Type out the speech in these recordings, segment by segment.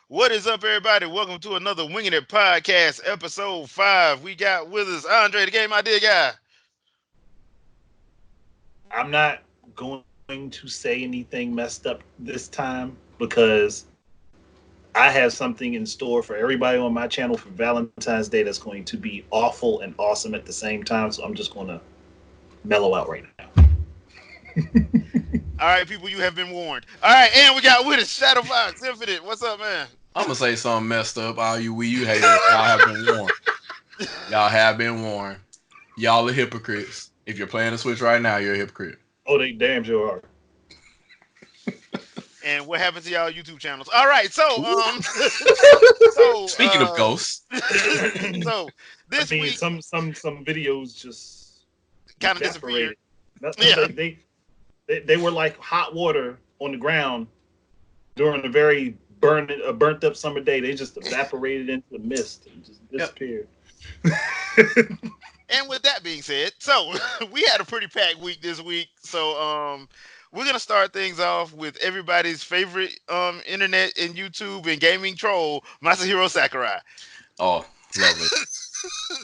What is up, everybody? Welcome to another Winging It podcast, episode 5. We got with us Andre, the game idea guy. I'm not going to say anything messed up this time because I have something in store for everybody on my channel for Valentine's Day that's going to be awful and awesome at the same time. So I'm just going to mellow out right now. All right, people, you have been warned. All right, and we got with us Shadowbox Infinite. What's up, man? I'm gonna say something messed up. All you Wii U haters, y'all have been warned. Y'all have been warned. Y'all are hypocrites. If you're playing the Switch right now, you're a hypocrite. Oh, they damn sure are. And what happened to y'all YouTube channels? All right, so Speaking of ghosts, so this week some videos just kind of disappeared. Yeah, they were like hot water on the ground during a very burnt up summer day. They just evaporated into the mist and just disappeared. And with that being said, so we had a pretty packed week this week. So we're gonna start things off with everybody's favorite internet and YouTube and gaming troll, Masahiro Sakurai. oh, lovely.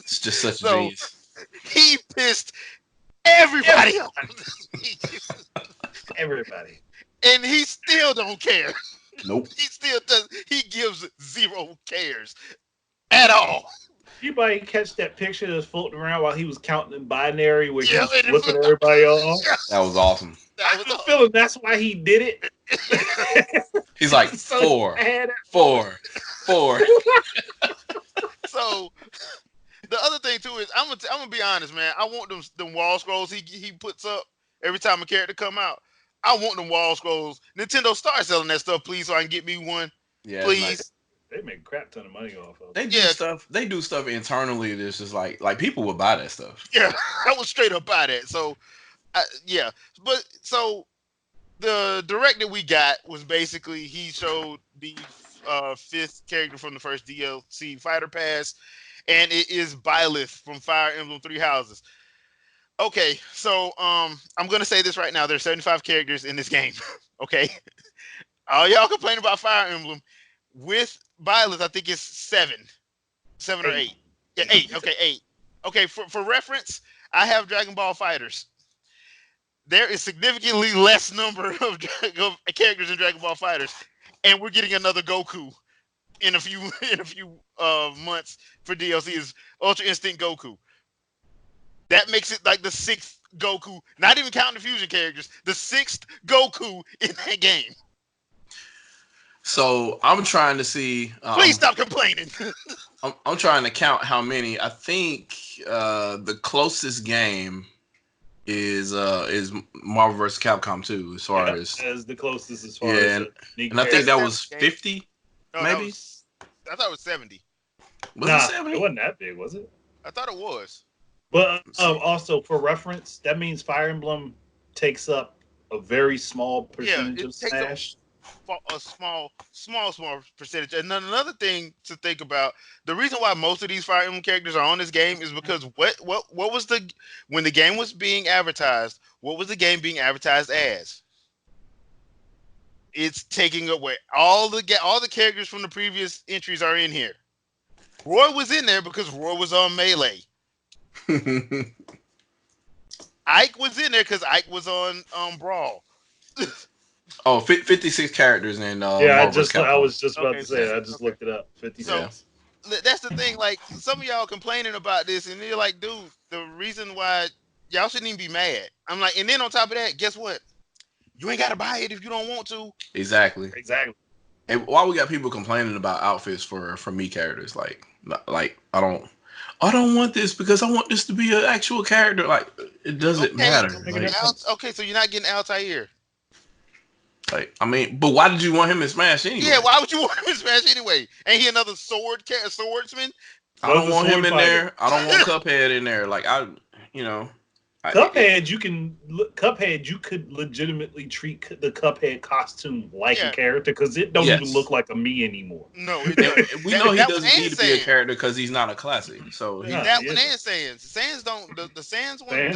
It's just such a genius. He pissed everybody off. Everybody. And he still don't care. Nope. He still does. He gives zero cares at all. Anybody catch that picture that's floating around while he was counting in binary where he Yeah, was flipping everybody off? That was awesome. That was I feel like that's why he did it. He's like So four. bad. So the other thing too is I'm gonna be honest, man. I want them wall scrolls he puts up every time a character come out. I want them wall scrolls. Nintendo, start selling that stuff, please, so I can get me one. Yeah, please. nice. They make a crap ton of money off of it. They do stuff. They do stuff internally that's just like people would buy that stuff. Yeah, I was straight up by that. So, yeah. But so the direct that we got was basically he showed the fifth character from the first DLC Fighter Pass, and it is Byleth from Fire Emblem Three Houses. Okay, so I'm gonna say this right now. There's 75 characters in this game. Okay, all y'all complain about Fire Emblem. With Byleth, I think it's seven or eight. Yeah, 8. Okay, 8. Okay, for reference, I have Dragon Ball Fighters. There is significantly less number of characters in Dragon Ball Fighters, and we're getting another Goku in a few months for DLC. Is Ultra Instinct Goku. That makes it like the 6th Goku, not even counting the fusion characters, the 6th Goku in that game. So I'm trying to see. Please stop complaining. I'm trying to count how many. I think the closest game is Marvel vs. Capcom 2 as far as the closest as far as and I think that was 50 no, maybe. I thought it was 70. Was it 70? It wasn't that big, was it? I thought it was. But also for reference, that means Fire Emblem takes up a very small percentage of Smash. A small percentage. And then another thing to think about, the reason why most of these Fire Emblem characters are on this game is because what was when the game was being advertised, what was the game being advertised as? It's taking away all the characters from the previous entries are in here. Roy was in there because Roy was on Melee. Ike was in there because Ike was on Brawl. Oh, 56 characters in I was just about to say I just looked it up. 56. So, that's the thing. Like, some of y'all complaining about this, and you're like, dude, the reason why y'all shouldn't even be mad. I'm like, and then on top of that, guess what? You ain't gotta buy it if you don't want to. Exactly. And why we got people complaining about outfits for me characters? Like I don't want this because I want this to be an actual character. Like, it doesn't matter. Okay, so you're not getting Altair. Like, I mean, but why did you want him in Smash anyway? Yeah, why would you want him in Smash anyway? Ain't he another swordsman? I don't want him in there. I don't want Cuphead in there. Like, Cuphead, you could legitimately treat the Cuphead costume like a character because it don't even look like a me anymore. No, we know he doesn't need to be a character because he's not a classic. So that one and Sans don't the Sans one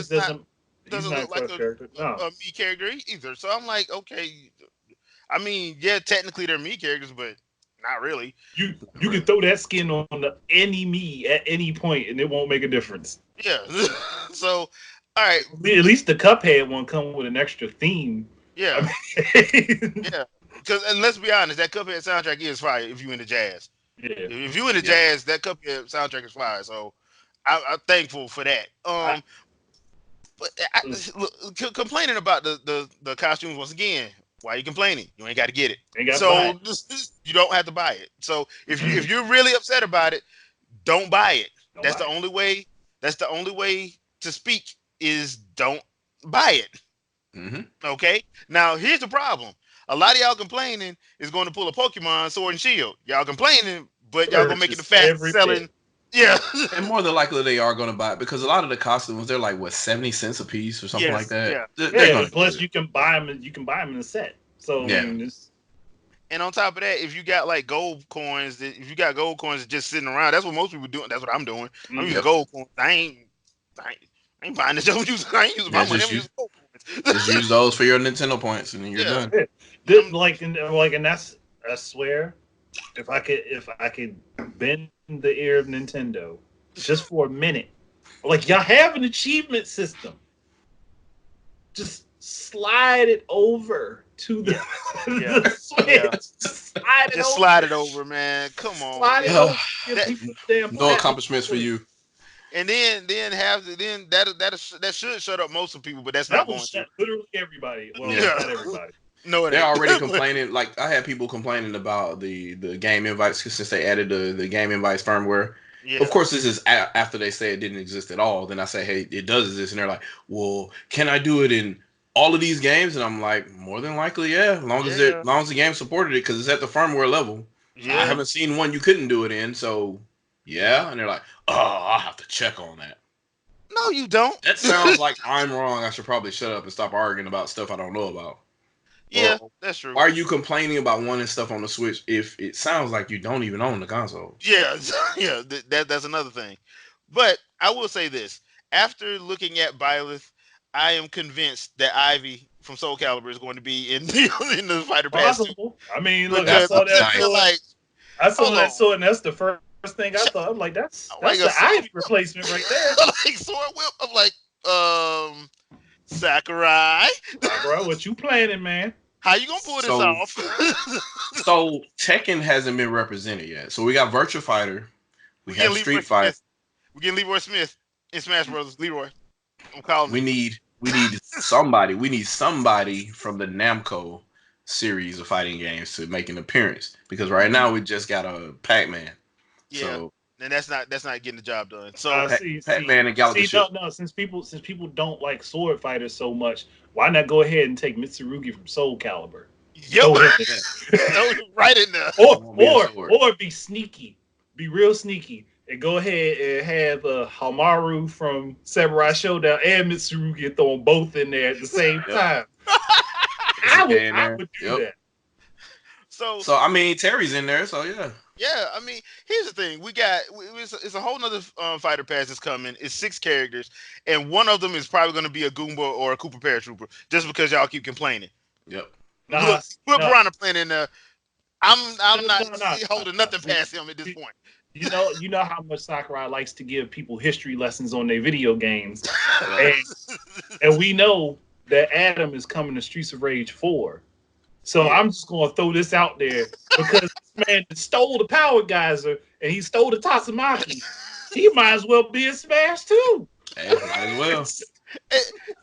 doesn't look like a me character either. So I'm like, okay. I mean, yeah, technically they're me characters, but Not really. You can throw that skin on any me at any point, and it won't make a difference. Yeah. So, all right. At least the Cuphead one come with an extra theme. Yeah. I mean, Yeah. Because, and let's be honest, that Cuphead soundtrack is fire if you into jazz. yeah. If you into jazz, that Cuphead soundtrack is fire. So, I'm thankful for that. But complaining about the costumes once again. Why are you complaining? You ain't got to get it. So you don't have to buy it. So if you're really upset about it, don't buy it. That's the only way. That's the only way to speak is don't buy it. Mm-hmm. Okay. Now here's the problem. A lot of y'all complaining is going to pull a Pokemon Sword and Shield. Y'all complaining, but y'all gonna make it the fastest selling. Yeah. And more than likely they are going to buy it because a lot of the costumes they're like 70 cents a piece or something like that. Yeah. They're plus you can buy them. You can buy them in a set. So yeah. I mean, and on top of that, if you got like gold coins, if you got gold coins just sitting around, that's what most people doing. That's what I'm doing. I'm using gold coins. I ain't buying this. I ain't using my money. I'm using gold coins. Just use those for your Nintendo points, and then you're done. And that's I swear, if I could bend the ear of Nintendo just for a minute, like y'all have an achievement system, just slide it over to the, the Switch. Just slide it over, man. Come on. Slide it over. Give people damn no accomplishments for you. And then that should shut up most of people, but that's not going to. Literally everybody. Well, not everybody. No, they're already complaining. Like I had people complaining about the game invites since they added the game invites firmware. Yeah. Of course, this is after they say it didn't exist at all. Then I say, hey, it does exist, and they're like, well, can I do it in all of these games? And I'm like, more than likely, yeah. As long as the game supported it, because it's at the firmware level. Yeah. I haven't seen one you couldn't do it in, so yeah. And they're like, oh, I'll have to check on that. No, you don't. That sounds like I'm wrong. I should probably shut up and stop arguing about stuff I don't know about. Yeah, that's true. Why are you complaining about wanting stuff on the Switch if it sounds like you don't even own the console? Yeah, yeah, that's another thing. But I will say this. After looking at Byleth, I am convinced that Ivy from Soul Calibur is going to be in the Fighter Pass. I mean, look, I saw that. I saw that sword, and that's the first thing I thought. I'm like, that's the Ivy replacement right there. Like Sword Whip. I'm like, Sakurai, what you planning, man? How you gonna pull this off? So Tekken hasn't been represented yet. So we got Virtua Fighter, we have Street Fighter. We get Leroy Smith in Smash Brothers. Leroy, I'm calling. We need somebody. We need somebody from the Namco series of fighting games to make an appearance because right now we just got a Pac-Man. Yeah. So, and that's not getting the job done. So Pac-Man and Galaxy. No, since people don't like sword fighters so much, why not go ahead and take Mitsurugi from Soul Calibur? Yep. Right in there. Or be sneaky. Be real sneaky. And go ahead and have Hamaru from Samurai Showdown and Mitsurugi and throw them both in there at the same time. I would do that. So I mean Terry's in there, so yeah. Yeah, I mean, here's the thing. It's a whole nother fighter pass that's coming. It's 6 characters, and one of them is probably going to be a Goomba or a Koopa Paratrooper, just because y'all keep complaining. Yep. Put Piranha Plant in there. I'm not holding nothing past him at this point. You know how much Sakurai likes to give people history lessons on their video games, and we know that Adam is coming to Streets of Rage 4. So I'm just going to throw this out there because this man stole the Power Geyser and he stole the Tatsumaki. He might as well be in Smash too. Hey, might as well.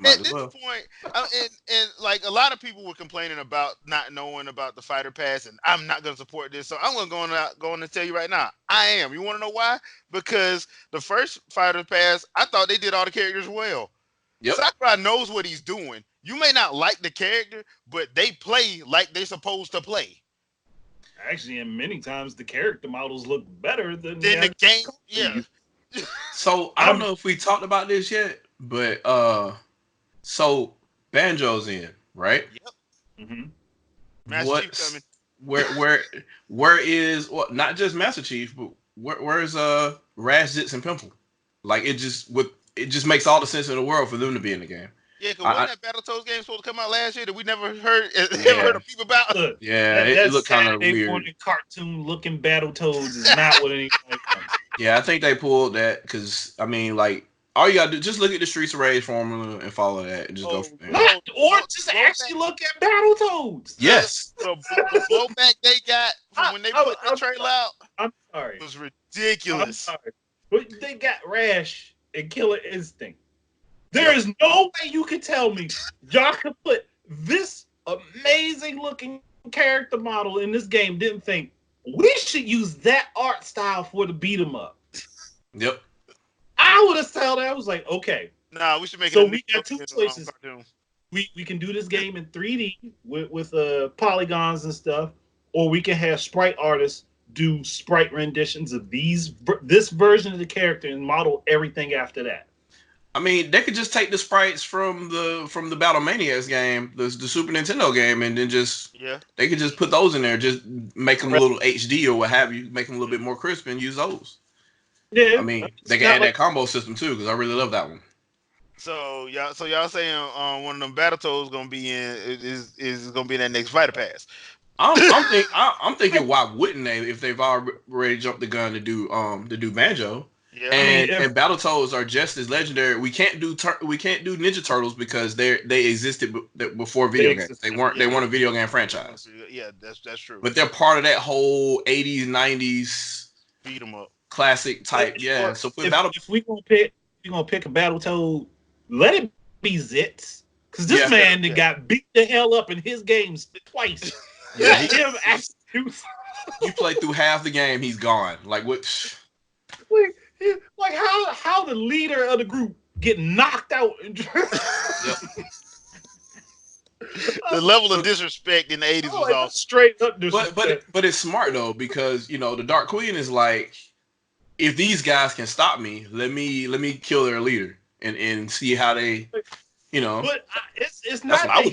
At this point, and like a lot of people were complaining about not knowing about the Fighter Pass, and I'm not going to support this. So I'm going to tell you right now, I am. You want to know why? Because the first Fighter Pass, I thought they did all the characters well. Yep. Sakurai knows what he's doing. You may not like the character, but they play like they're supposed to play. Actually, and many times the character models look better than the game. Yeah. So I don't know if we talked about this yet, but so Banjo's in, right? Yep. Mm-hmm. Master Chief coming. Where is not just Master Chief, but where's Raz, Zitz, and Pimple? Like it just makes all the sense in the world for them to be in the game. Yeah, because wasn't that Battletoads game supposed to come out last year that we never heard of people about? Look, yeah, that it looked kind of Saturday weird. morning cartoon looking Battletoads is not what anybody wants. Yeah, I think they pulled that because I mean, like, all you gotta do just look at the Streets of Rage formula and follow that, and just go from there. Or just actually look at Battletoads. Yes, the blowback they got from when they put the trailer out. I'm sorry. It was ridiculous. I'm sorry. But they got Rash and Killer Instinct. There is no way you can tell me y'all could put this amazing looking character model in this game. Didn't think we should use that art style for the beat 'em up. Yep. I would have told that. I was like, okay. Nah, we should make it. So we got two choices. We can do this game in 3D with polygons and stuff, or we can have sprite artists do sprite renditions of this version of the character and model everything after that. I mean, they could just take the sprites from the Battle Maniacs game, the Super Nintendo game, and then they could just put those in there, just make them a little HD or what have you, make them a little bit more crisp, and use those. Yeah, I mean, they can add that combo system too, because I really love that one. So y'all saying one of them Battletoads gonna be in is gonna be in that next Fighter Pass? I'm thinking, why wouldn't they if they've already jumped the gun to do Banjo? Yeah, and Battletoads are just as legendary. We can't do Ninja Turtles because they existed before video games. They weren't a video game franchise. Yeah, that's true. But they're part of that whole 80s 90s beat 'em up classic type. Yeah. So if we gonna pick a Battletoad, let it be Zitz, because this man that got beat the hell up in his games twice. Yeah, you play through half the game, he's gone. Like what? Like how the leader of the group get knocked out. The level of disrespect in the 80s was awesome. Straight up disrespect. But it's smart though, because the Dark Queen is like, if these guys can stop me, let me kill their leader and see how they, But it's not that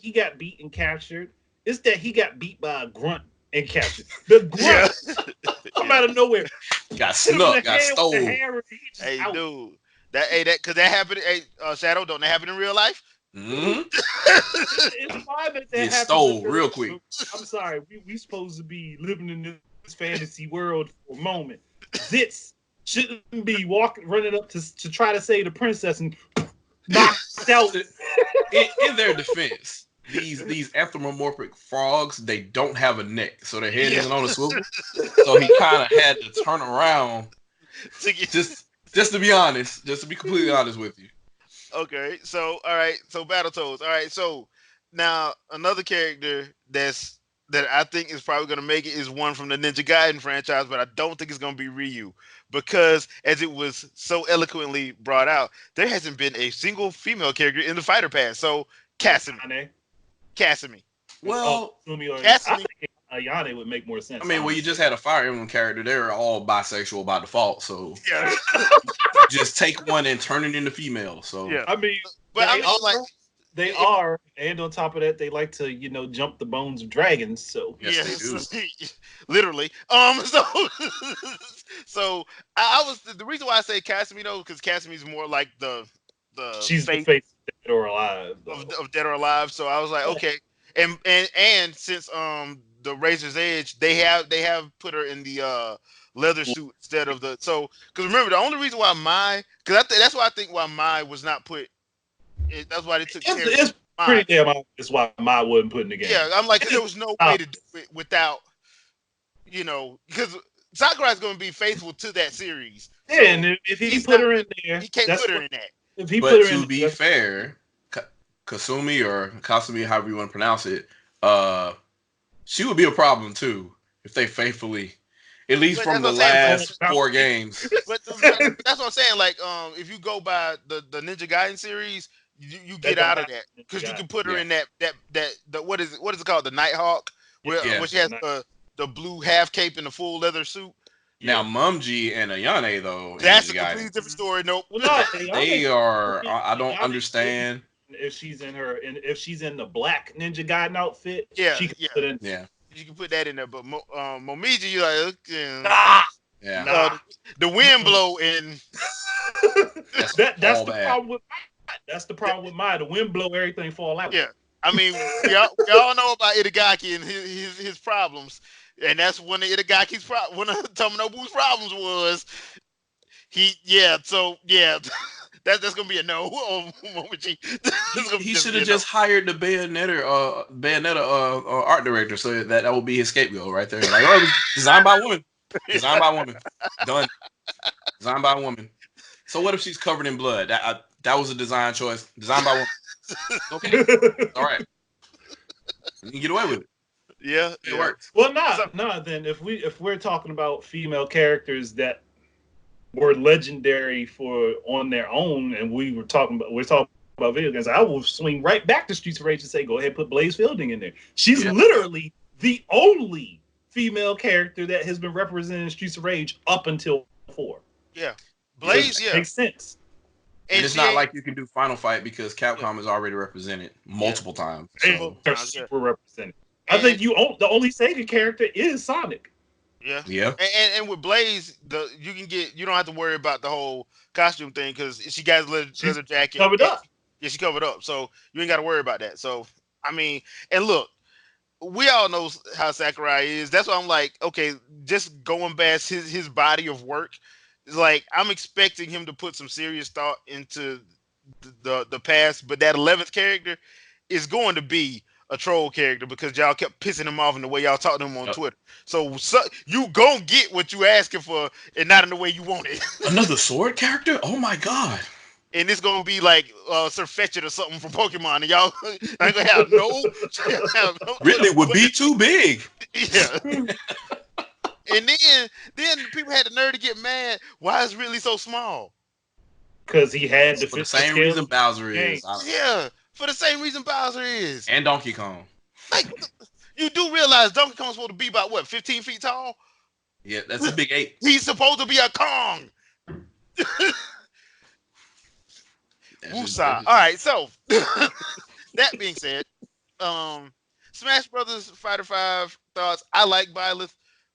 he got beat and captured. It's that he got beat by a grunt and captured. The grunt come out of nowhere. Got snuck, got stolen. Hey, dude. Because that happened. Hey, Shadow, don't that happen in real life? Mm-hmm. It's fine that happens. Stole real quick. I'm sorry. We supposed to be living in this fantasy world for a moment. Zitz shouldn't be running up to try to save the princess and knock out. In their defense, these anthropomorphic frogs, they don't have a neck, so their head isn't on a swivel. So he kind of had to turn around. Just to be honest, just to be completely honest with you. Okay, so all right, so Battletoads. All right, so now another character that I think is probably going to make it is one from the Ninja Gaiden franchise, but I don't think it's going to be Ryu, because as it was so eloquently brought out, there hasn't been a single female character in the Fighter Pass. So Kasumi. Well, Kasumi. I think Ayane would make more sense. I mean, you just had a Fire Emblem character. They're all bisexual by default, so just take one and turn it into female. So yeah, I mean, but they are, and on top of that, they like to jump the bones of dragons. So yes, they do. Literally. So I was the reason why I say Kasumi though, because Kasumi is more like the she's the face of Dead or Alive of Dead or Alive. So I was like, okay, and since the Razor's Edge, they have put her in the leather suit instead of because remember, the only reason why that's why I think why Mai was not put. That's why they took care of it. It's pretty damn obvious why Mai wasn't put in the game. Yeah, I'm like, there was no way to do it without, because Sakurai's going to be faithful to that series. Yeah, and if he put her in there, he can't put her in that. If he but put her to in be fair, Kasumi or Kasumi, however you want to pronounce it, she would be a problem too if they faithfully, at least from the last 4 games. But that's what I'm saying. Like, if you go by the Ninja Gaiden series, you get out of that because you can put her in that what is it called, the Nighthawk, where she has the blue half cape and the full leather suit. Now, Mumji and Ayane though, that's a completely different story. Nope. Well, they are. I don't understand. If she's in the black Ninja Gaiden outfit, she can put in. Yeah. You can put that in there, but Momiji, you like, yeah. The wind blow and that's the problem with. That's the problem with Maya. The wind blow, everything fall out. Yeah, I mean, we all know about Itagaki and his problems, and that's one of one of Tomonobu's problems was yeah. So yeah, that's gonna be a no. Momochi. He should have just hired the Bayonetta art director, so that would be his scapegoat right there. Like, oh, it was designed by a woman, designed by a woman, done, designed by a woman. So what if she's covered in blood? That was a design choice, designed by a woman. Okay, all right, you can get away with it. Yeah, It works. Well, nah. Then if we're talking about female characters that were legendary for on their own, and we're talking about video games, I will swing right back to Streets of Rage and say, go ahead, put Blaze Fielding in there. She's literally the only female character that has been represented in Streets of Rage up until 4. Yeah, Blaze. So makes sense. And it's not like you can do Final Fight because Capcom is already represented multiple times. So. They're super represented. I think the only Sega character is Sonic. Yeah. And with Blaze, you don't have to worry about the whole costume thing because she got leather jacket covered up. Yeah, she covered up, so you ain't got to worry about that. So I mean, and look, we all know how Sakurai is. That's why I'm like, okay, just going past his body of work. Like, I'm expecting him to put some serious thought into the past, but that 11th character is going to be a troll character because y'all kept pissing him off in the way y'all talked to him on Twitter. So you gonna get what you asking for and not in the way you want it. Another sword character? Oh my god. And it's gonna be like Sir Fetchit or something from Pokemon, and y'all ain't gonna have no really would be too big. Yeah. And then people had the nerve to get mad. Why is Ridley so small? Because he had to for the same reason Bowser is. Yeah, for the same reason Bowser is. And Donkey Kong. Like, you do realize Donkey Kong's supposed to be about what, 15 feet tall? Yeah, that's a big ape. He's supposed to be a Kong. Woosah. All right, so that being said, Smash Brothers Fighter 5 thoughts. I like Byleth.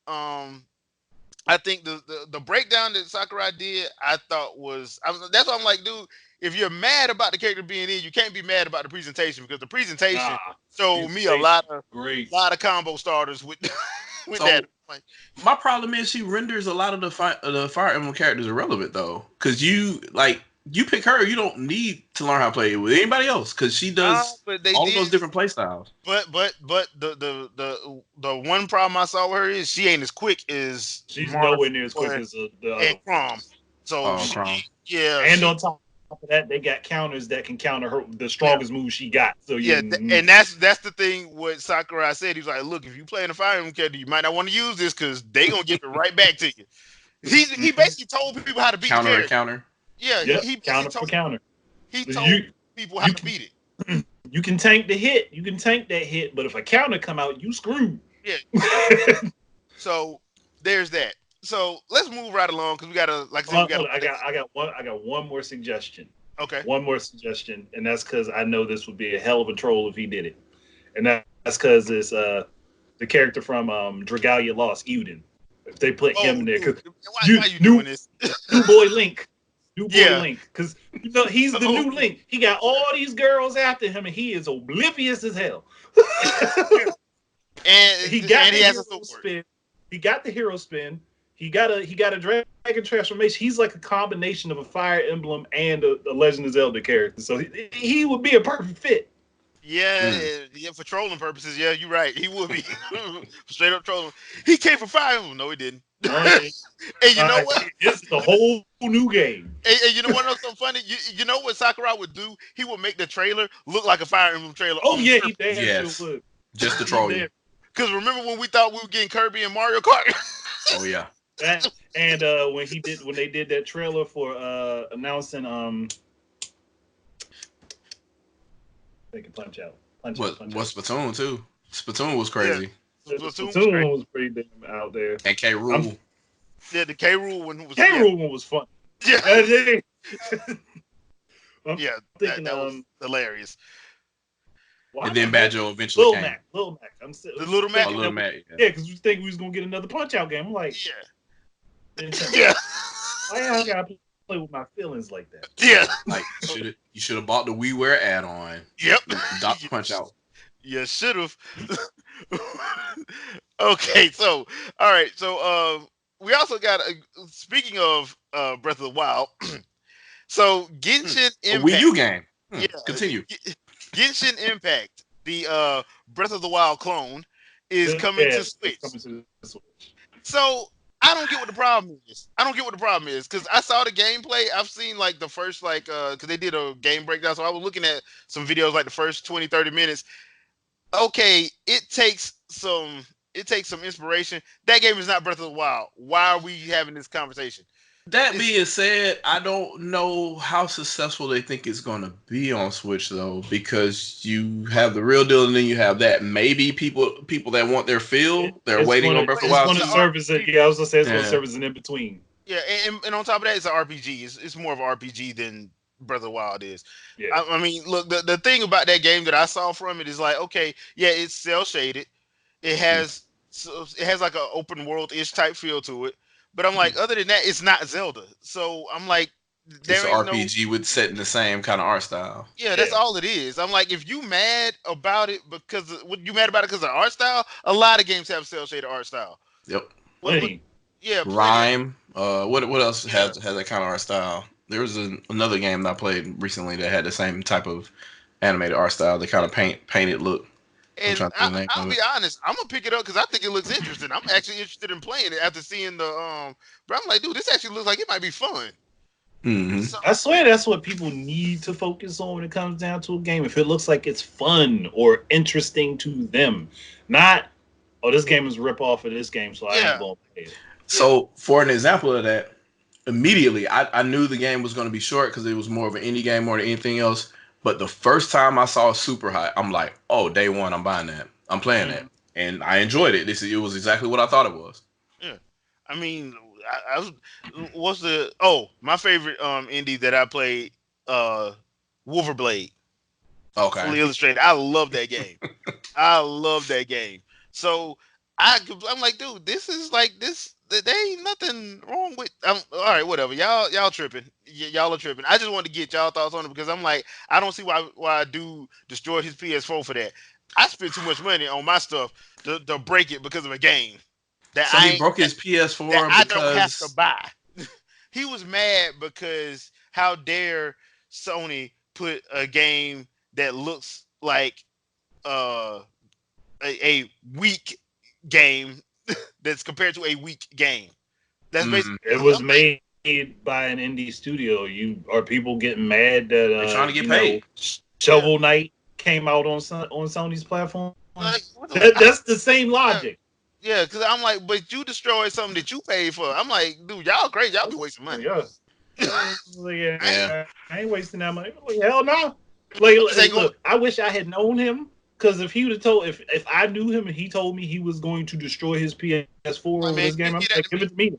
I think the breakdown that Sakurai did, I thought that's why I'm like, dude, if you're mad about the character being in, you can't be mad about the presentation because the presentation showed me a lot of combo starters with that. Like, my problem is she renders a lot of the Fire Emblem characters irrelevant though, because you pick her, you don't need to learn how to play with anybody else because she does all of those different play styles. But the one problem I saw with her is she ain't as quick as she's nowhere near as quick as the and Crom. So yeah, and on top of that, they got counters that can counter her the strongest move she got. So and that's the thing. What Sakurai said, he's like, look, if you play in a Fire Emblem character, you might not want to use this because they gonna give it right back to you. He basically told people how to beat the character. Counter. Yeah, he counter for counter. He told people how to beat it. You can tank the hit. You can tank that hit, but if a counter come out, you screwed. Yeah. So there's that. So let's move right along because we gotta I got one more suggestion. Okay. One more suggestion, and that's because I know this would be a hell of a troll if he did it, and that's because it's the character from Dragalia Lost, Uden. If they put him in there, because why you doing this? New boy Link. New boy Link, because he's the new Link. He got all these girls after him, and he is oblivious as hell. and he has a hero spin. He got the hero spin. He got a dragon transformation. He's like a combination of a Fire Emblem and a Legend of Zelda character. So he would be a perfect fit. Yeah, for trolling purposes. Yeah, you're right. He would be straight up trolling. He came from Fire Emblem. No, he didn't. And you know what? It's the whole new game. And you know what? Something funny. You know what Sakurai would do? He would make the trailer look like a Fire Emblem trailer. Oh yeah, he would. Just to troll you. Because remember when we thought we were getting Kirby and Mario Kart? Oh yeah. And when they did that trailer for announcing they can punch out. What's Splatoon too? Splatoon was crazy. Yeah. Splatoon was pretty damn out there. And K. Rool. Yeah, the K. Rool one was. Rool one was fun. Yeah. Thinking, that was hilarious. And then Badger eventually came. Little Mac. I'm still the Little Mac. Little Mac. Yeah, because we think we was gonna get another Punch Out game. I'm like, yeah. I gotta play with my feelings like that. Yeah. Like you should have bought the WiiWare add-on. Yep. Dot Punch Out. You should have. Okay, so all right, so we also got speaking of Breath of the Wild. So Genshin A Wii Impact. U game. Yeah, Continue. Genshin Impact, the Breath of the Wild clone, is coming to It's Switch. coming to the Switch. So I don't get what the problem is. I don't get what the problem is because I saw the gameplay. I've seen like the first because they did a game breakdown, so I was looking at some videos like the first 20, 30 minutes. Okay, it takes some inspiration. That game is not Breath of the Wild. Why are we having this conversation? That being said, I don't know how successful they think it's going to be on Switch though, because you have the real deal and then you have that. Maybe people that want their feel, they're waiting on Breath of the Wild. It's going to serve as I was going to say it's going to serve as an in between. Yeah, and on top of that, it's an RPG. It's more of an RPG than Breath of the Wild is. Yeah. I mean, look, the thing about that game that I saw from it is like, okay, yeah, it's cel shaded. It has like an open world ish type feel to it. But I'm like, other than that, it's not Zelda. So I'm like, it's an RPG with set in the same kind of art style. Yeah, that's all it is. I'm like, if you mad about it because of the art style, a lot of games have cel shaded art style. Yep. Yeah. Rhyme. What else has that kind of art style? There was another game that I played recently that had the same type of animated art style. They kind of painted look. And I'll be honest, I'm gonna pick it up because I think it looks interesting. I'm actually interested in playing it after seeing the But I'm like, dude, this actually looks like it might be fun. Mm-hmm. So, I swear that's what people need to focus on when it comes down to a game. If it looks like it's fun or interesting to them, not this game is a rip off of this game, so I ain't gonna play it. So for an example of that, immediately I knew the game was going to be short because it was more of an indie game more than anything else. But the first time I saw Super High, I'm like, oh, day one, I'm buying that. I'm playing that. And I enjoyed it. It was exactly what I thought it was. Yeah. I mean, my favorite indie that I played, Wolverblade. Okay. Fully Illustrated. I love that game. I love that game. So I'm like, dude, this is like this. There ain't nothing wrong with. All right, whatever. Y'all tripping. Y'all are tripping. I just wanted to get y'all thoughts on it because I'm like, I don't see why I do destroy his PS4 for that. I spent too much money on my stuff to break it because of a game that he broke his PS4 that I don't have to buy. He was mad because how dare Sony put a game that looks like a weak game that's compared to a weak game. That's basically it was made by an indie studio. Are people getting mad that they're trying to get paid? Shovel Knight came out on Sony's platform. That's the same logic. Yeah, because I'm like, but you destroyed something that you paid for. I'm like, dude, y'all crazy. Y'all be wasting money. Yeah. I ain't wasting that money. Hell no. Look, I wish I had known him. Because if he would have told, if I knew him and he told me he was going to destroy his PS4 over this game, I'm like, give it to me.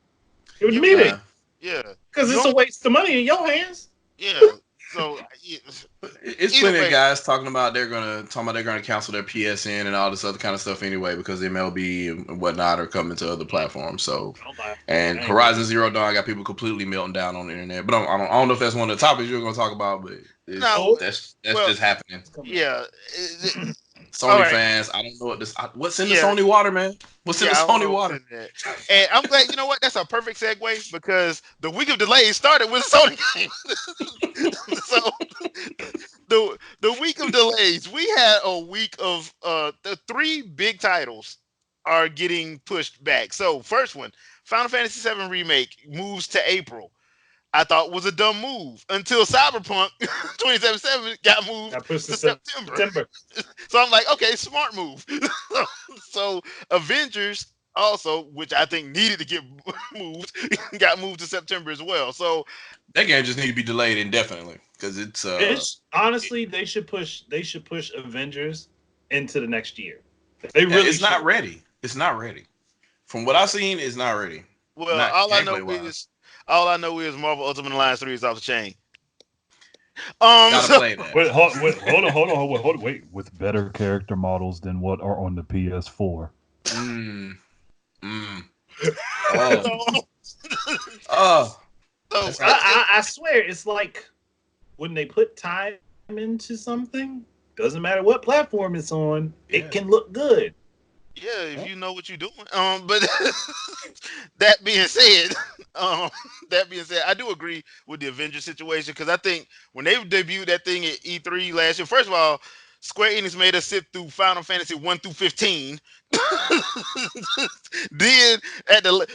Give it to me then. Yeah. Because it's a waste of money in your hands. Yeah. So it's plenty of guys talking about they're gonna cancel their PSN and all this other kind of stuff anyway because MLB and whatnot are coming to other platforms. So and Horizon Zero Dawn got people completely melting down on the internet. But I don't know if that's one of the topics you're gonna talk about, but that's just happening. Yeah. Sony fans, I don't know what's in the Sony water, man. What's in the Sony water? And I'm glad, you know what? That's a perfect segue because the week of delays started with a Sony game. So the week of delays, we had a week of the 3 big titles are getting pushed back. So first one, Final Fantasy VII Remake moves to April. I thought was a dumb move until Cyberpunk 2077 got moved to September. So I'm like, okay, smart move. So Avengers also, which I think needed to get moved, got moved to September as well. So that game just need to be delayed indefinitely because it's honestly they should push Avengers into the next year. It's not ready. It's not ready. From what I've seen, it's not ready. Well, all I know is Marvel Ultimate Alliance 3 is off the chain. Gotta play that. Wait, hold on. Wait, with better character models than what are on the PS4. Oh. So I swear, it's like when they put time into something, doesn't matter what platform it's on, it can look good. yeah, if you know what you're doing. But that being said, um, that being said, I do agree with the Avengers situation because I think when they debuted that thing at E3 last year, first of all, Square Enix made us sit through Final Fantasy 1 through 15. Then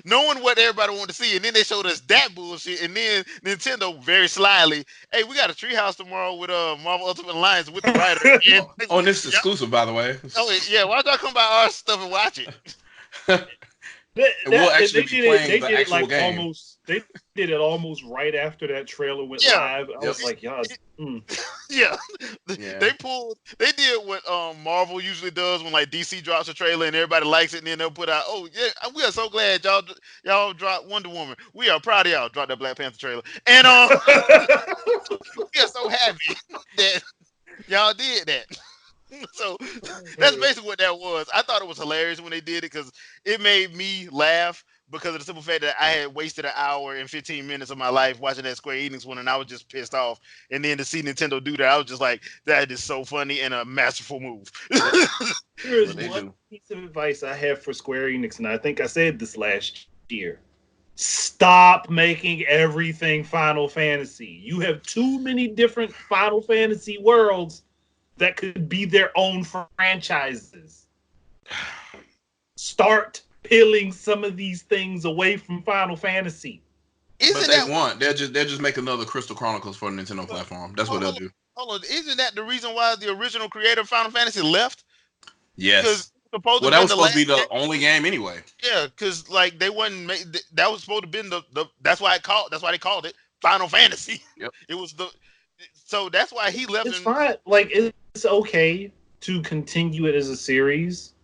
knowing what everybody wanted to see, and then they showed us that bullshit, and then Nintendo very slyly, hey, we got a treehouse tomorrow with Marvel Ultimate Alliance with the writer. And, Oh, and this is exclusive, by the way. oh yeah, why don't y'all come by our stuff and watch it? And we'll actually be playing They the did it actual like game. almost. They did it almost right after that trailer went Yeah. live. I was like, y'all. Yeah, Yeah. they did what Marvel usually does when like DC drops a trailer and everybody likes it, and then they'll put out, oh yeah, we are so glad y'all dropped Wonder Woman. We are proud of y'all. Drop that Black Panther trailer, and we are so happy that y'all did that. So that's basically what that was. I thought it was hilarious when they did it because it made me laugh because of the simple fact that I had wasted an hour and 15 minutes of my life watching that Square Enix one, and I was just pissed off. And then to see Nintendo do that, I was just like, that is so funny and a masterful move. Here is They one do. piece of advice I have for Square Enix, and I think I said this last year. Stop making everything Final Fantasy. You have too many different Final Fantasy worlds that could be their own franchises. Start peeling some of these things away from Final Fantasy. But they won't. They'll just make another Crystal Chronicles for the Nintendo platform. That's what they'll do. Hold on, isn't that the reason why the original creator of Final Fantasy left? Yes. Supposed Well, to that been was the supposed to be last the only game anyway. Yeah, because like they wasn't that was supposed to been the that's why they called it Final Fantasy. Yep. It was so that's why he left. It's fine. Like it's okay to continue it as a series,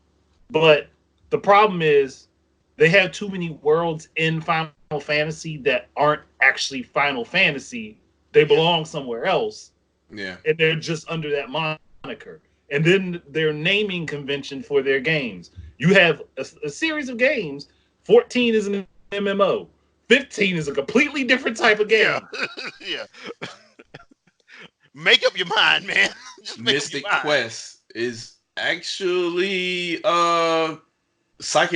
but the problem is they have too many worlds in Final Fantasy that aren't actually Final Fantasy. They belong somewhere else. Yeah. And they're just under that moniker. And then their naming convention for their games. You have a series of games. 14 is an MMO. 15 is a completely different type of game. Yeah. Make up your mind, man. Just make Mystic up your mind. Quest is actually Seiken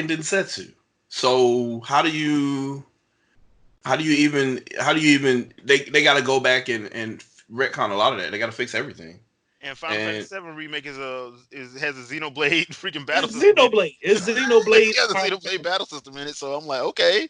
Densetsu. So how do you even they got to go back and retcon a lot of that. They got to fix everything. And Final Fantasy VII remake has a Xenoblade freaking battle system. It's Xenoblade. Yeah, the Xenoblade battle system in it. So I'm like, okay.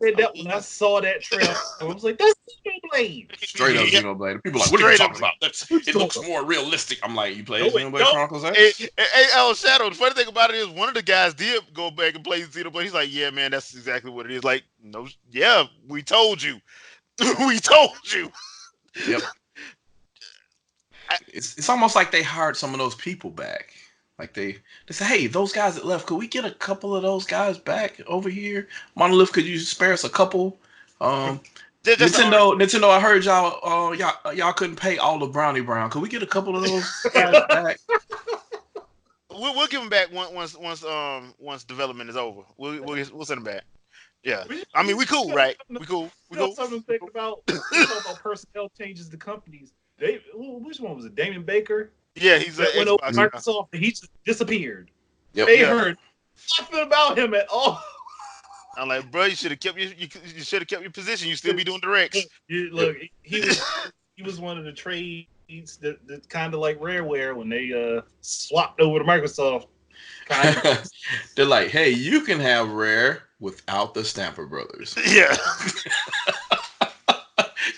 Said that when I saw that trailer, I was like, "That's Xenoblade." Straight up Xenoblade. People are like, what are you talking about? It looks more realistic. I'm like, you play Xenoblade Chronicles X? Hey, Shadow, the funny thing about it is one of the guys did go back and play Xenoblade. He's like, yeah, man, that's exactly what it is. Like, no, yeah, we told you. We told you. Yep. It's almost like they hired some of those people back. Like they say, hey, those guys that left, could we get a couple of those guys back over here? Monolith, could you spare us a couple? Nintendo, I heard y'all couldn't pay all of Brownie Brown. Could we get a couple of those guys back? We'll give them back once development is over. We'll send them back. Yeah, I mean we cool, right? We cool. Something to think about. We talk about personnel changes to companies. Which one was it? Damon Baker. Yeah, he's went over to Microsoft and he just disappeared. Yep. They heard nothing about him at all. I'm like, bro, you should have kept your position. You still be doing directs. Look, he was one of the trades that kind of like Rareware when they swapped over to Microsoft. They're like, hey, you can have Rare without the Stamper brothers. Yeah.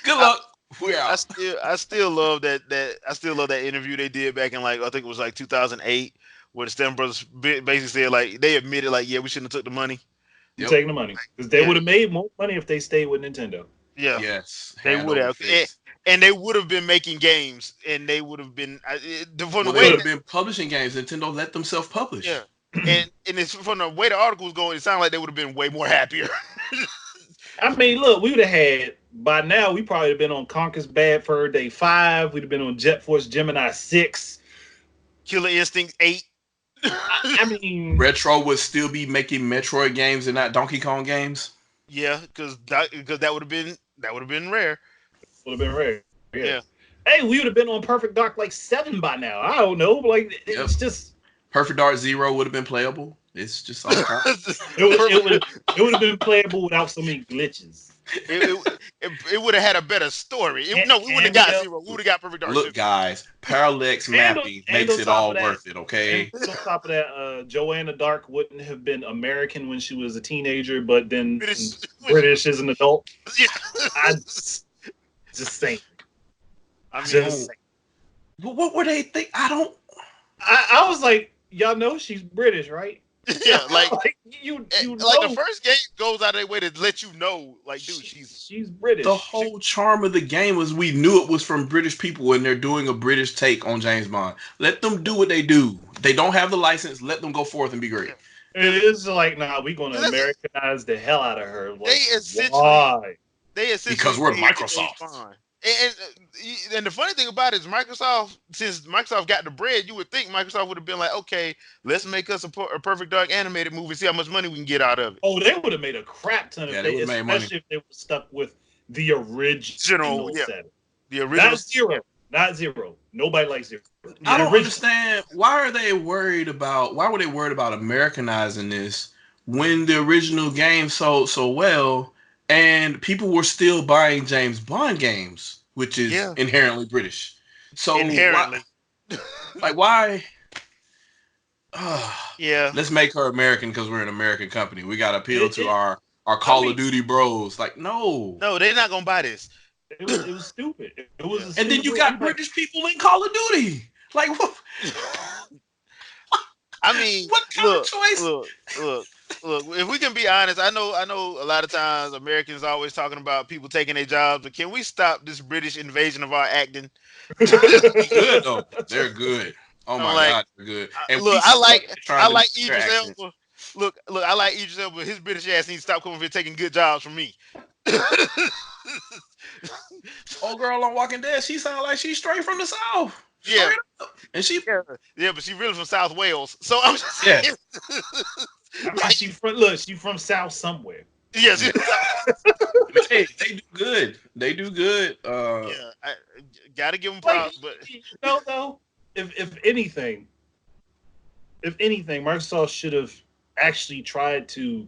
Good luck. We're out. I still love that interview they did back in like I think it was like 2008 where the Stamper brothers basically said like they admitted like yeah we shouldn't have took the money. You're taking the money because they would have made more money if they stayed with Nintendo. Yeah. Yes. They would have. And they would have been making games, and they would have been. They would have been publishing games. Nintendo let them self-publish. Yeah, and it's from the way the article was going. It sounded like they would have been way more happier. I mean, look, we would have had by now. We probably have been on Conker's Bad Fur Day 5. We'd have been on Jet Force Gemini 6, Killer Instinct 8. I mean, Retro would still be making Metroid games and not Donkey Kong games. Yeah, because that would have been That would have been rare. Would have been rare. Yeah. Hey, we would have been on Perfect Dark like 7 by now. I don't know. Like it's just Perfect Dark 0 would have been playable. It's just all kind. it would have been playable without so many glitches. It would have had a better story. We wouldn't have got 0. We would have got Perfect Dark. Look, guys, parallax mapping makes it all worth it. Okay. And on top of that, Joanna Dark wouldn't have been American when she was a teenager, but then British as an adult. Yeah. I just saying. I mean, what were they think? I was like, y'all know she's British, right? Yeah, like you like the first game goes out of their way to let you know, like, dude, she's British. The whole charm of the game was we knew it was from British people and they're doing a British take on James Bond. Let them do what they do. They don't have the license. Let them go forth and be great. It is like, nah, we're gonna Americanize the hell out of her. Like, why? Because we're Microsoft. And the funny thing about it is since Microsoft got the bread, you would think Microsoft would have been like, okay, let's make us a Perfect Dark animated movie, see how much money we can get out of it. Oh, they would have made a crap ton of money, especially if they were stuck with the original setting. The original. Not zero. Nobody likes Zero. I don't understand. Why were they worried about Americanizing this when the original game sold so well? And people were still buying James Bond games, which is inherently British. So inherently, why? Let's make her American because we're an American company. We got to appeal to our Call of Duty bros. Like, no, they're not gonna buy this. It was stupid. It was. And then you got British people in Call of Duty. Like, what? I mean, what kind of choice? Look, if we can be honest, I know a lot of times Americans are always talking about people taking their jobs, but can we stop this British invasion of our acting? Good though. They're good. Oh my God, they're good. And look, I like Idris Elba. Look, I like Idris Elba. His British ass needs to stop coming here taking good jobs from me. Old girl on Walking Dead, she sounds like she's straight from the South. Yeah. And she but she really from South Wales. So I'm just saying. She from South somewhere. Yes. Hey, they do good. They do good. I gotta give them props. But though, if anything, Microsoft should have actually tried to,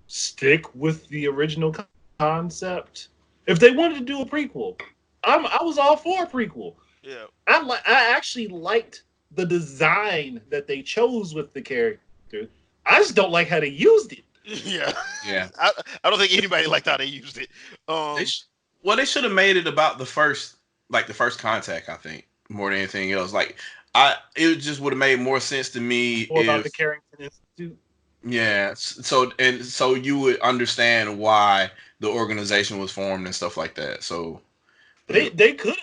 stick with the original concept. If they wanted to do a prequel, I was all for a prequel. Yeah. I actually liked the design that they chose with the character. I just don't like how they used it. Yeah. I don't think anybody liked how they used it. They should have made it about the first contact, I think, more than anything else. It just would have made more sense to me about the Carrington Institute. Yeah. So you would understand why the organization was formed and stuff like that. So They could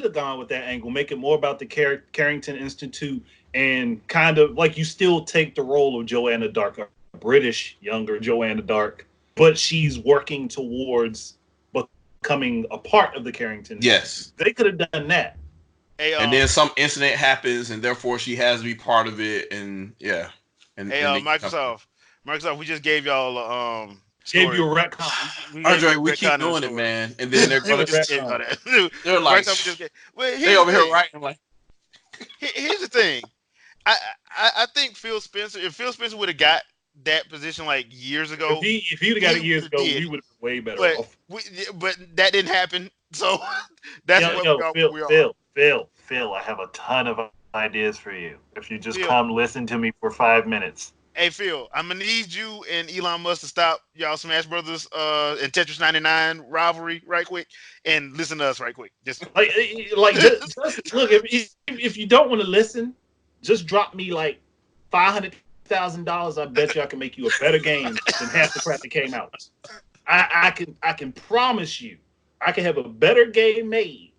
have gone with that angle, make it more about the Carrington Institute, and kind of like you still take the role of Joanna Dark, a British younger Joanna Dark, but she's working towards becoming a part of the Carrington Institute. Yes, they could have done that. And then some incident happens, and therefore she has to be part of it. And Microsoft, we just gave y'all gave you a retcon. Andre, we keep doing it, man. And then they're going to they're like, they over here writing like. Here's the thing. I think Phil Spencer, if Phil Spencer would have got that position like years ago, if he'd have got it years ago, we would have been way better off. But that didn't happen. So that's what we are. Phil, I have a ton of ideas for you. If you just come listen to me for 5 minutes. Hey Phil, I'm gonna need you and Elon Musk to stop y'all Smash Brothers and Tetris 99 rivalry right quick and listen to us right quick. Just just look, if you don't want to listen, just drop me like $500,000. I bet you I can make you a better game than half the crap that came out. I can promise you, I can have a better game made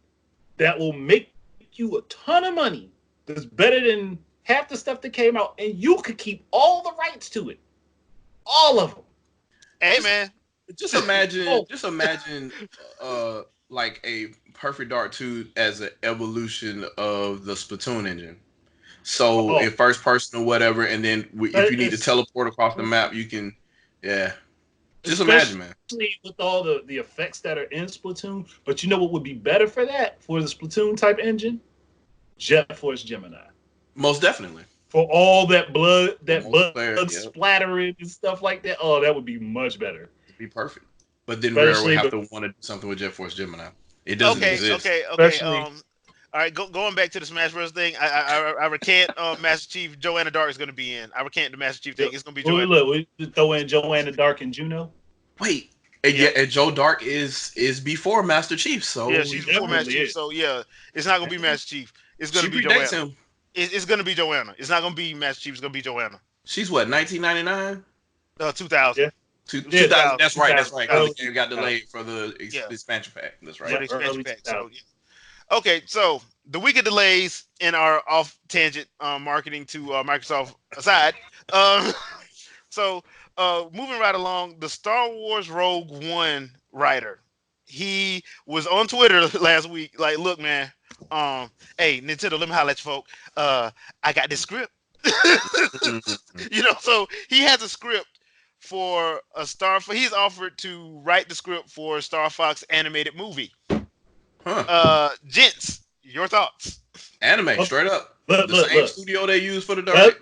that will make you a ton of money. That's better than half the stuff that came out, and you could keep all the rights to it, all of them. Hey man, just imagine, like a Perfect Dark 2 as an evolution of the Splatoon engine. So in first person or whatever, and then if you need to teleport across the map, you can, Just imagine, man. Especially with all the effects that are in Splatoon. But you know what would be better for that? For the Splatoon type engine? Jet Force Gemini. Most definitely. For all that blood, that bug Yep. splattering and stuff like that. Oh, that would be much better. It'd be perfect. But then Rare would Especially have the to want to do something with Jet Force Gemini. It doesn't exist. Okay. especially All right, going back to the Smash Bros. Thing, I recant Master Chief. Joanna Dark is going to be in. I recant the Master Chief thing. It's going to be Joanna. look, we throw in Joanna Dark and Juno. Wait. And yeah, and Joe Dark is before Master Chief, so Yeah, she's before Master Chief. is. So yeah, it's not going to be Master Chief. It's going she to be predates Joanna. him. It's going to be Joanna. It's not going to be Master Chief. It's going to be Joanna. She's what, 1999? 2000. Yeah. 2000. That's right. That's right. 'Cause the 2000. game got delayed for the expansion pack. That's Yeah, right. the expansion Early pack. So, 2000. yeah. Okay, so the week of delays in our off tangent marketing to Microsoft aside. So moving right along, the Star Wars Rogue One writer, he was on Twitter last week. Like, look, man, hey Nintendo, let me holler at you, folk. I got this script. So he has a script for a He's offered to write the script for Star Fox animated movie. Gents, your thoughts? Anime, straight up. Look, the same studio they use for the direct.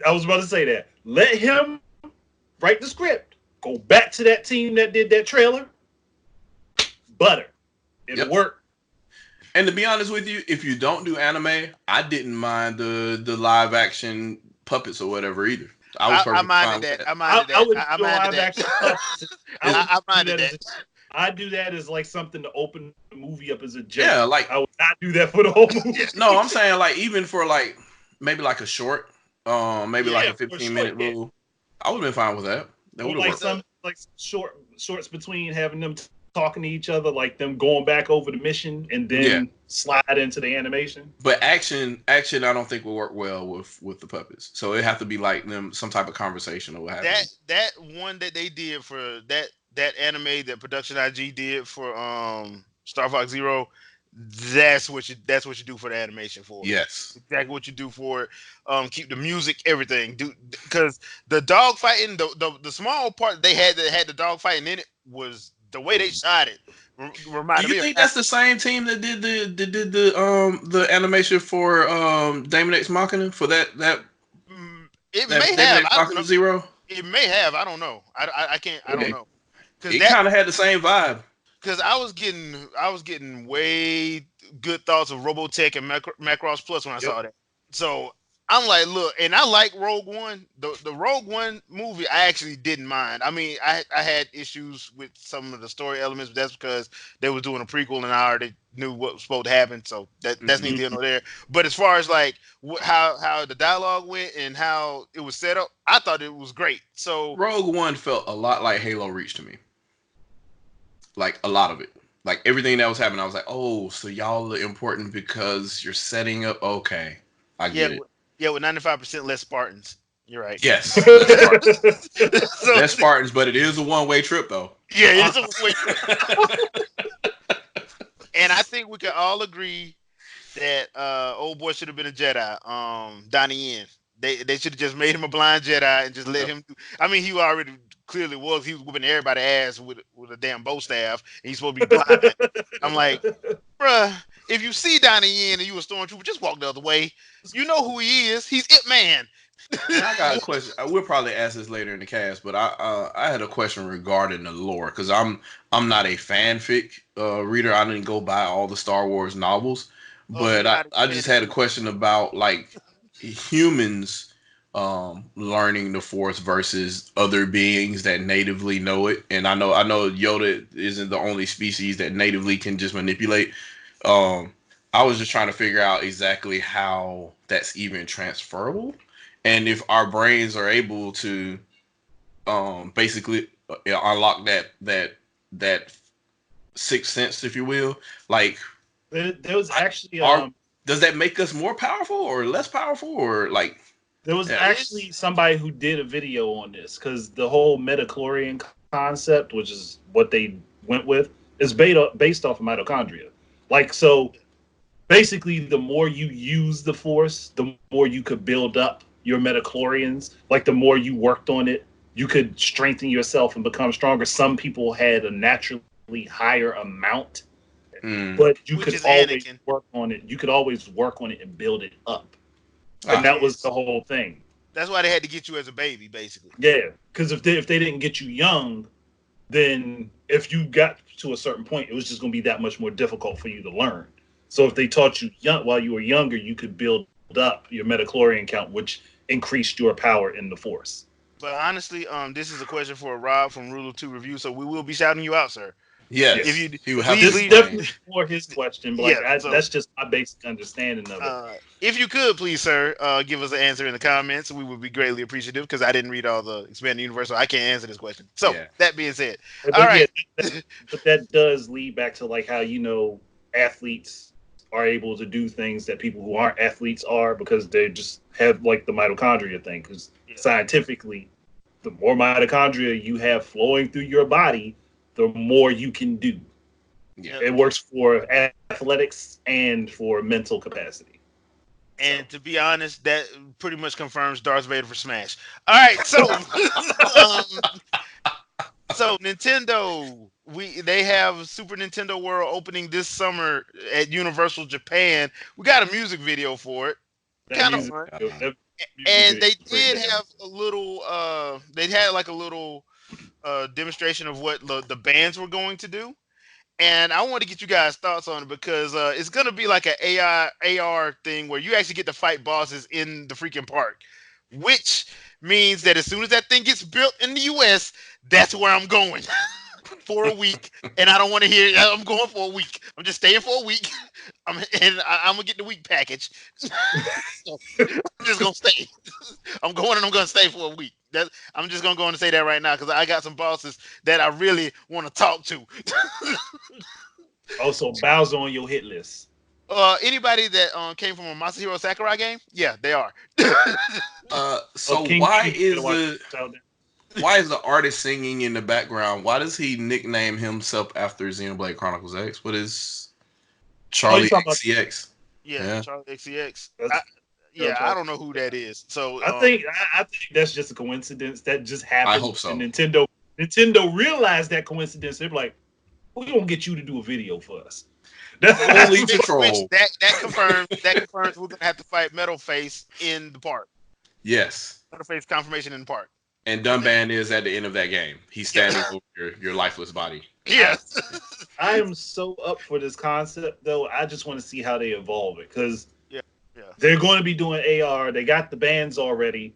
I was about to say that. Let him write the script. Go back to that team that did that trailer. Butter. It'll work. And to be honest with you, if you don't do anime, I didn't mind the live action puppets or whatever either. I minded that. I minded that. I minded that. I do that as like something to open the movie up as a joke. Yeah, like I would not do that for the whole movie. No, I'm saying like even for like maybe like a short, maybe like a 15-minute little. I would have been fine with that. That would have like worked. some like shorts between having them talking to each other, like them going back over the mission and then slide into the animation. But action, I don't think will work well with the puppets. So it have to be like them some type of conversation or what have you. That one that they did for that anime that Production IG did for Star Fox Zero, that's what you do for the animation for. Yes, exactly what you do for it. Keep the music, everything, because the dog fighting, the small part they had that had the dog fighting in it was the way they shot it. Reminded do you think that's the same team that did the animation for Daemon X Machina for that? It may have. I don't know. Zero. It may have. I don't know. I can't. I don't know. It kind of had the same vibe. Because I was getting way good thoughts of Robotech and Macross Plus when I saw that. So I'm like, look, and I like Rogue One. The Rogue One movie, I actually didn't mind. I mean, I had issues with some of the story elements, but that's because they were doing a prequel and I already knew what was supposed to happen. So that's neither here nor there. But as far as like how the dialogue went and how it was set up, I thought it was great. So Rogue One felt a lot like Halo Reach to me. Like a lot of it. Like everything that was happening, I was like, oh, so y'all are important because you're setting up. Okay, I get it. Yeah, with 95% less Spartans. You're right. Yes. Less Spartans, but it is a one-way trip, though. Yeah, it is a one-way trip. And I think we can all agree that old boy should have been a Jedi. Donnie Yen. They should have just made him a blind Jedi and just let him do. I mean, he already clearly was. He was whooping everybody's ass with a damn bow staff, and he's supposed to be blind. I'm like, bruh, if you see Donnie Yen and you a stormtrooper, just walk the other way. You know who he is. He's Ip Man. I got a question. We'll probably ask this later in the cast, but I had a question regarding the lore because I'm not a fanfic reader. I didn't go buy all the Star Wars novels, but I just had a question about like humans learning the Force versus other beings that natively know it. And I know Yoda isn't the only species that natively can just manipulate. I was just trying to figure out exactly how that's even transferable. And if our brains are able to basically unlock that sixth sense, if you will, like there was actually does that make us more powerful or less powerful or like there was actually somebody who did a video on this because the whole metachlorian concept, which is what they went with, is based off of mitochondria. Like so, basically, the more you use the Force, the more you could build up your metachlorians, like the more you worked on it you could strengthen yourself and become stronger. Some people had a naturally higher amount, but you Which could is always Anakin. work on it. You could always work on it and build it up. And Ah, that was Yes. the whole thing. That's why they had to get you as a baby, basically. Yeah, because if they didn't get you young, then if you got to a certain point, it was just going to be that much more difficult for you to learn. So if they taught you young while you were younger, you could build up your metachlorian count, which increased your power in the force. But honestly, this is a question for Rob from Rule of Two Review, so we will be shouting you out, sir. If Yes, yes, you he would have to please this is leave, explain. definitely more his question, but yeah. So that's just my basic understanding of it. if you could please, sir, give us an answer in the comments, we would be greatly appreciative because I didn't read all the expanded universe, so I can't answer this question. So Yeah. that being said, all But yeah, right. but that does lead back to like how athletes are able to do things that people who aren't athletes are because they just have like the mitochondria thing. Because Yeah. scientifically, the more mitochondria you have flowing through your body, the more you can do. Yeah. Yep. It works for athletics and for mental capacity. So And to be honest, that pretty much confirms Darth Vader for Smash. All right, so so Nintendo, they have Super Nintendo World opening this summer at Universal Japan. We got a music video for it, that kind of music, fun, that music and video they is pretty did damn. have a little. They had like a little demonstration of what the bands were going to do. And I want to get you guys' thoughts on it because it's gonna be like an AI AR thing where you actually get to fight bosses in the freaking park, which means that as soon as that thing gets built in the U.S., that's where I'm going for a week. And I don't want to hear I'm going for a week. I'm just staying for a week. I'm gonna get the week package. So I'm just gonna stay. I'm going and I'm gonna stay for a week. I'm just gonna go and say that right now because I got some bosses that I really want to talk to. Also, Bowser on your hit list. Anybody that came from a Masahiro Sakurai game, yeah, they are. Oh, So King Q, you gotta watch out there. why is the artist singing in the background? Why does he nickname himself after Xenoblade Chronicles X? What is Oh, you Charlie talking about XCX? Yeah, Yeah. Charlie XCX. that's Yeah, I Charlie. don't know who that is. So I think that's just a coincidence that just I happened, hope and so. Nintendo realized that coincidence. They're like, "We're gonna get you to do a video for us." Only to which troll. that confirms we're gonna have to fight Metal Face in the park. Yes. Metal Face confirmation in the park. And So they, Dunban is at the end of that game. He's yeah, standing over your lifeless body. I, yeah, I am so up for this concept, though. I just want to see how they evolve it because yeah, yeah. they're going to be doing AR. They got the bands already,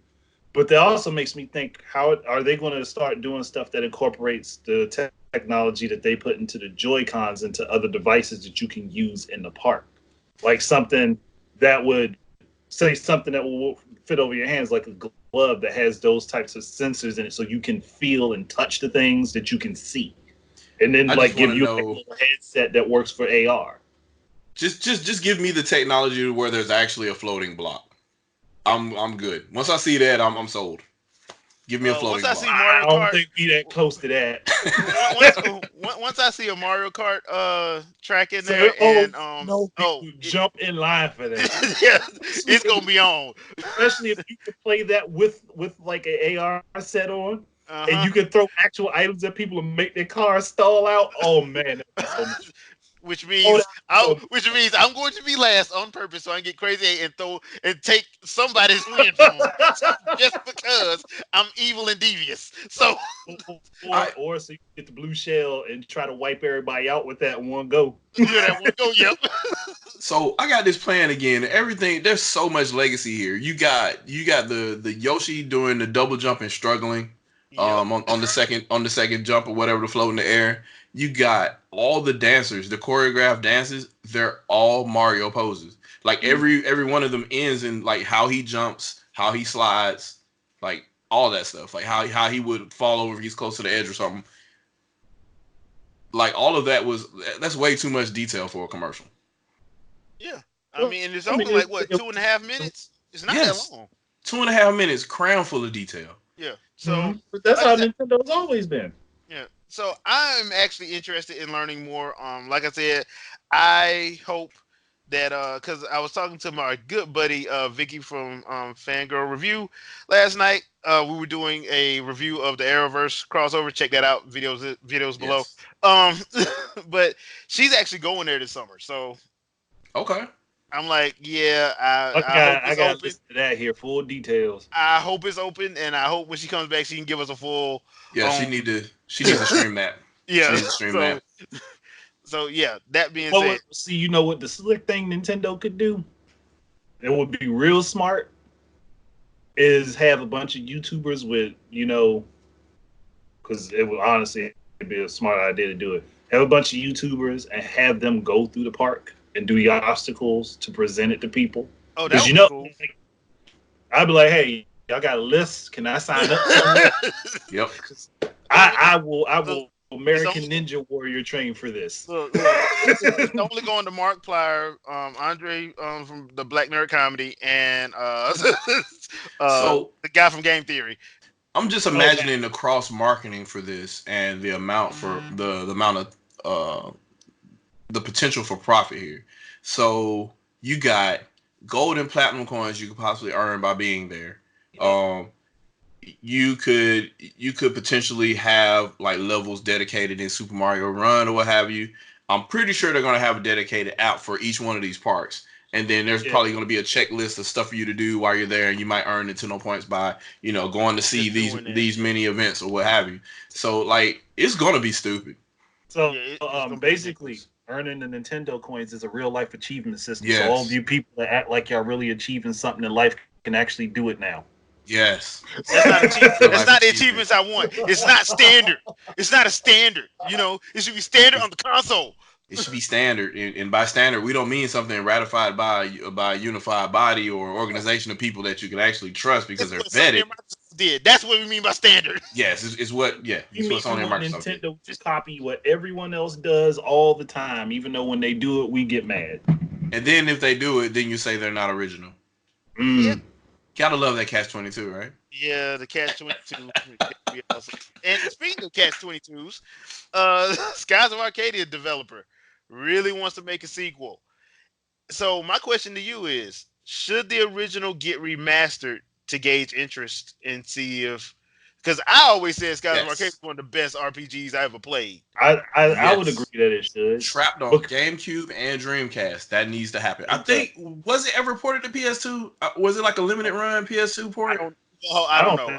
but that also makes me think: how are they going to start doing stuff that incorporates the technology that they put into the Joy Cons into other devices that you can use in the park, like something that would say something that will fit over your hands, like a glove that has those types of sensors in it, so you can feel and touch the things that you can see, and then I like just give want to you like a know. little headset that works for AR. Just give me the technology where there's actually a floating block. I'm good. Once I see that, I'm sold. Give me a Once floating I block. see Mario I don't Kart, think we that close to that. once I see a Mario Kart track in So, there, oh, and no, people jump in line for that. yeah, Especially it's gonna be on. especially if you could play that with like an AR set on, Uh and you huh. can throw actual items at people and make their cars stall out. Oh man, that'd be so much. which Oh, means that'd be I so which means I'm going to be last on purpose so I can get crazy and throw and take somebody's win from them just because I'm evil and devious. So I or so you get the blue shell and try to wipe everybody out with that one go. yeah, that one go. Yep. so I got this plan again. Everything there's so much legacy here. You got the Yoshi doing the double jump and struggling Yep. on the second jump or whatever to float in the air. You got all the dancers, the choreographed dances, they're all Mario poses. Like every one of them ends in like how he jumps, how he slides, like all that stuff. Like how he would fall over if he's close to the edge or something. Like all of that's way too much detail for a commercial. Yeah. I Well, mean, and it's I mean, only like what 2.5 minutes. It's not that Yes, long. 2.5 minutes, cram full of detail. Yeah. So but that's like I how said, Nintendo's always been. yeah. So I'm actually interested in learning more. Like I said, I hope that because I was talking to my good buddy Vicky from Fangirl Review last night. We were doing a review of the Arrowverse crossover. Check that out. Videos below. Yes. Um, but she's actually going there this summer, so Okay. I'm like, yeah, I hope I it's got to open. listen to that here. Full details. I hope it's open, and I hope when she comes back, she can give us a full. Yeah, Um, she needs to stream that. She yeah. needs to stream So that. yeah. That being Well, said, see, you know what the slick thing Nintendo could do? It would be real smart. Is have a bunch of YouTubers with because it would honestly be a smart idea to do it. Have a bunch of YouTubers and have them go through the park and do the obstacles to present it to people. oh, that Because would be cool. I'd be like, hey, y'all got a list? Can I sign up somewhere? Yep. I will American only- Ninja Warrior train for this. Look, it's only going to Mark Plyer, Andre from the Black Nerd Comedy, and So the guy from Game Theory. I'm just imagining the cross marketing for this and the amount for the amount of the potential for profit here. So you got gold and platinum coins you could possibly earn by being there. You could potentially have like levels dedicated in Super Mario Run or what have you. I'm pretty sure they're going to have a dedicated app for each one of these parks. And then there's probably going to be a checklist of stuff for you to do while you're there, and you might earn Nintendo points by, going to see these many events or what have you. So like it's going to be stupid. So basically, earning the Nintendo coins is a real life achievement system. Yes. So all of you people that act like y'all really achieving something in life can actually do it now. Yes. That's not that's not the achievements I want. It's not standard. It's not a standard. It should be standard on the console. It should be standard, and by standard, we don't mean something ratified by a unified body or organization of people that you can actually trust because they're vetted. That's what we mean by standard. Yes, it's what. Yeah, You it's what's on Microsoft. Nintendo just copy what everyone else does all the time, even though when they do it, we get mad. And then if they do it, then you say they're not original. Yep. Gotta love that Catch-22, right? Yeah, the Catch-22. Awesome. And speaking of Catch-22s, Skies of Arcadia developer really wants to make a sequel. So my question to you is, should the original get remastered to gauge interest and see if... Because I always said Skies of Arcadia is one of the best RPGs I ever played. I would agree that it should. Trapped on GameCube and Dreamcast. That needs to happen. I think, was it ever ported to PS2? Was it like a limited run PS2 port? I don't know.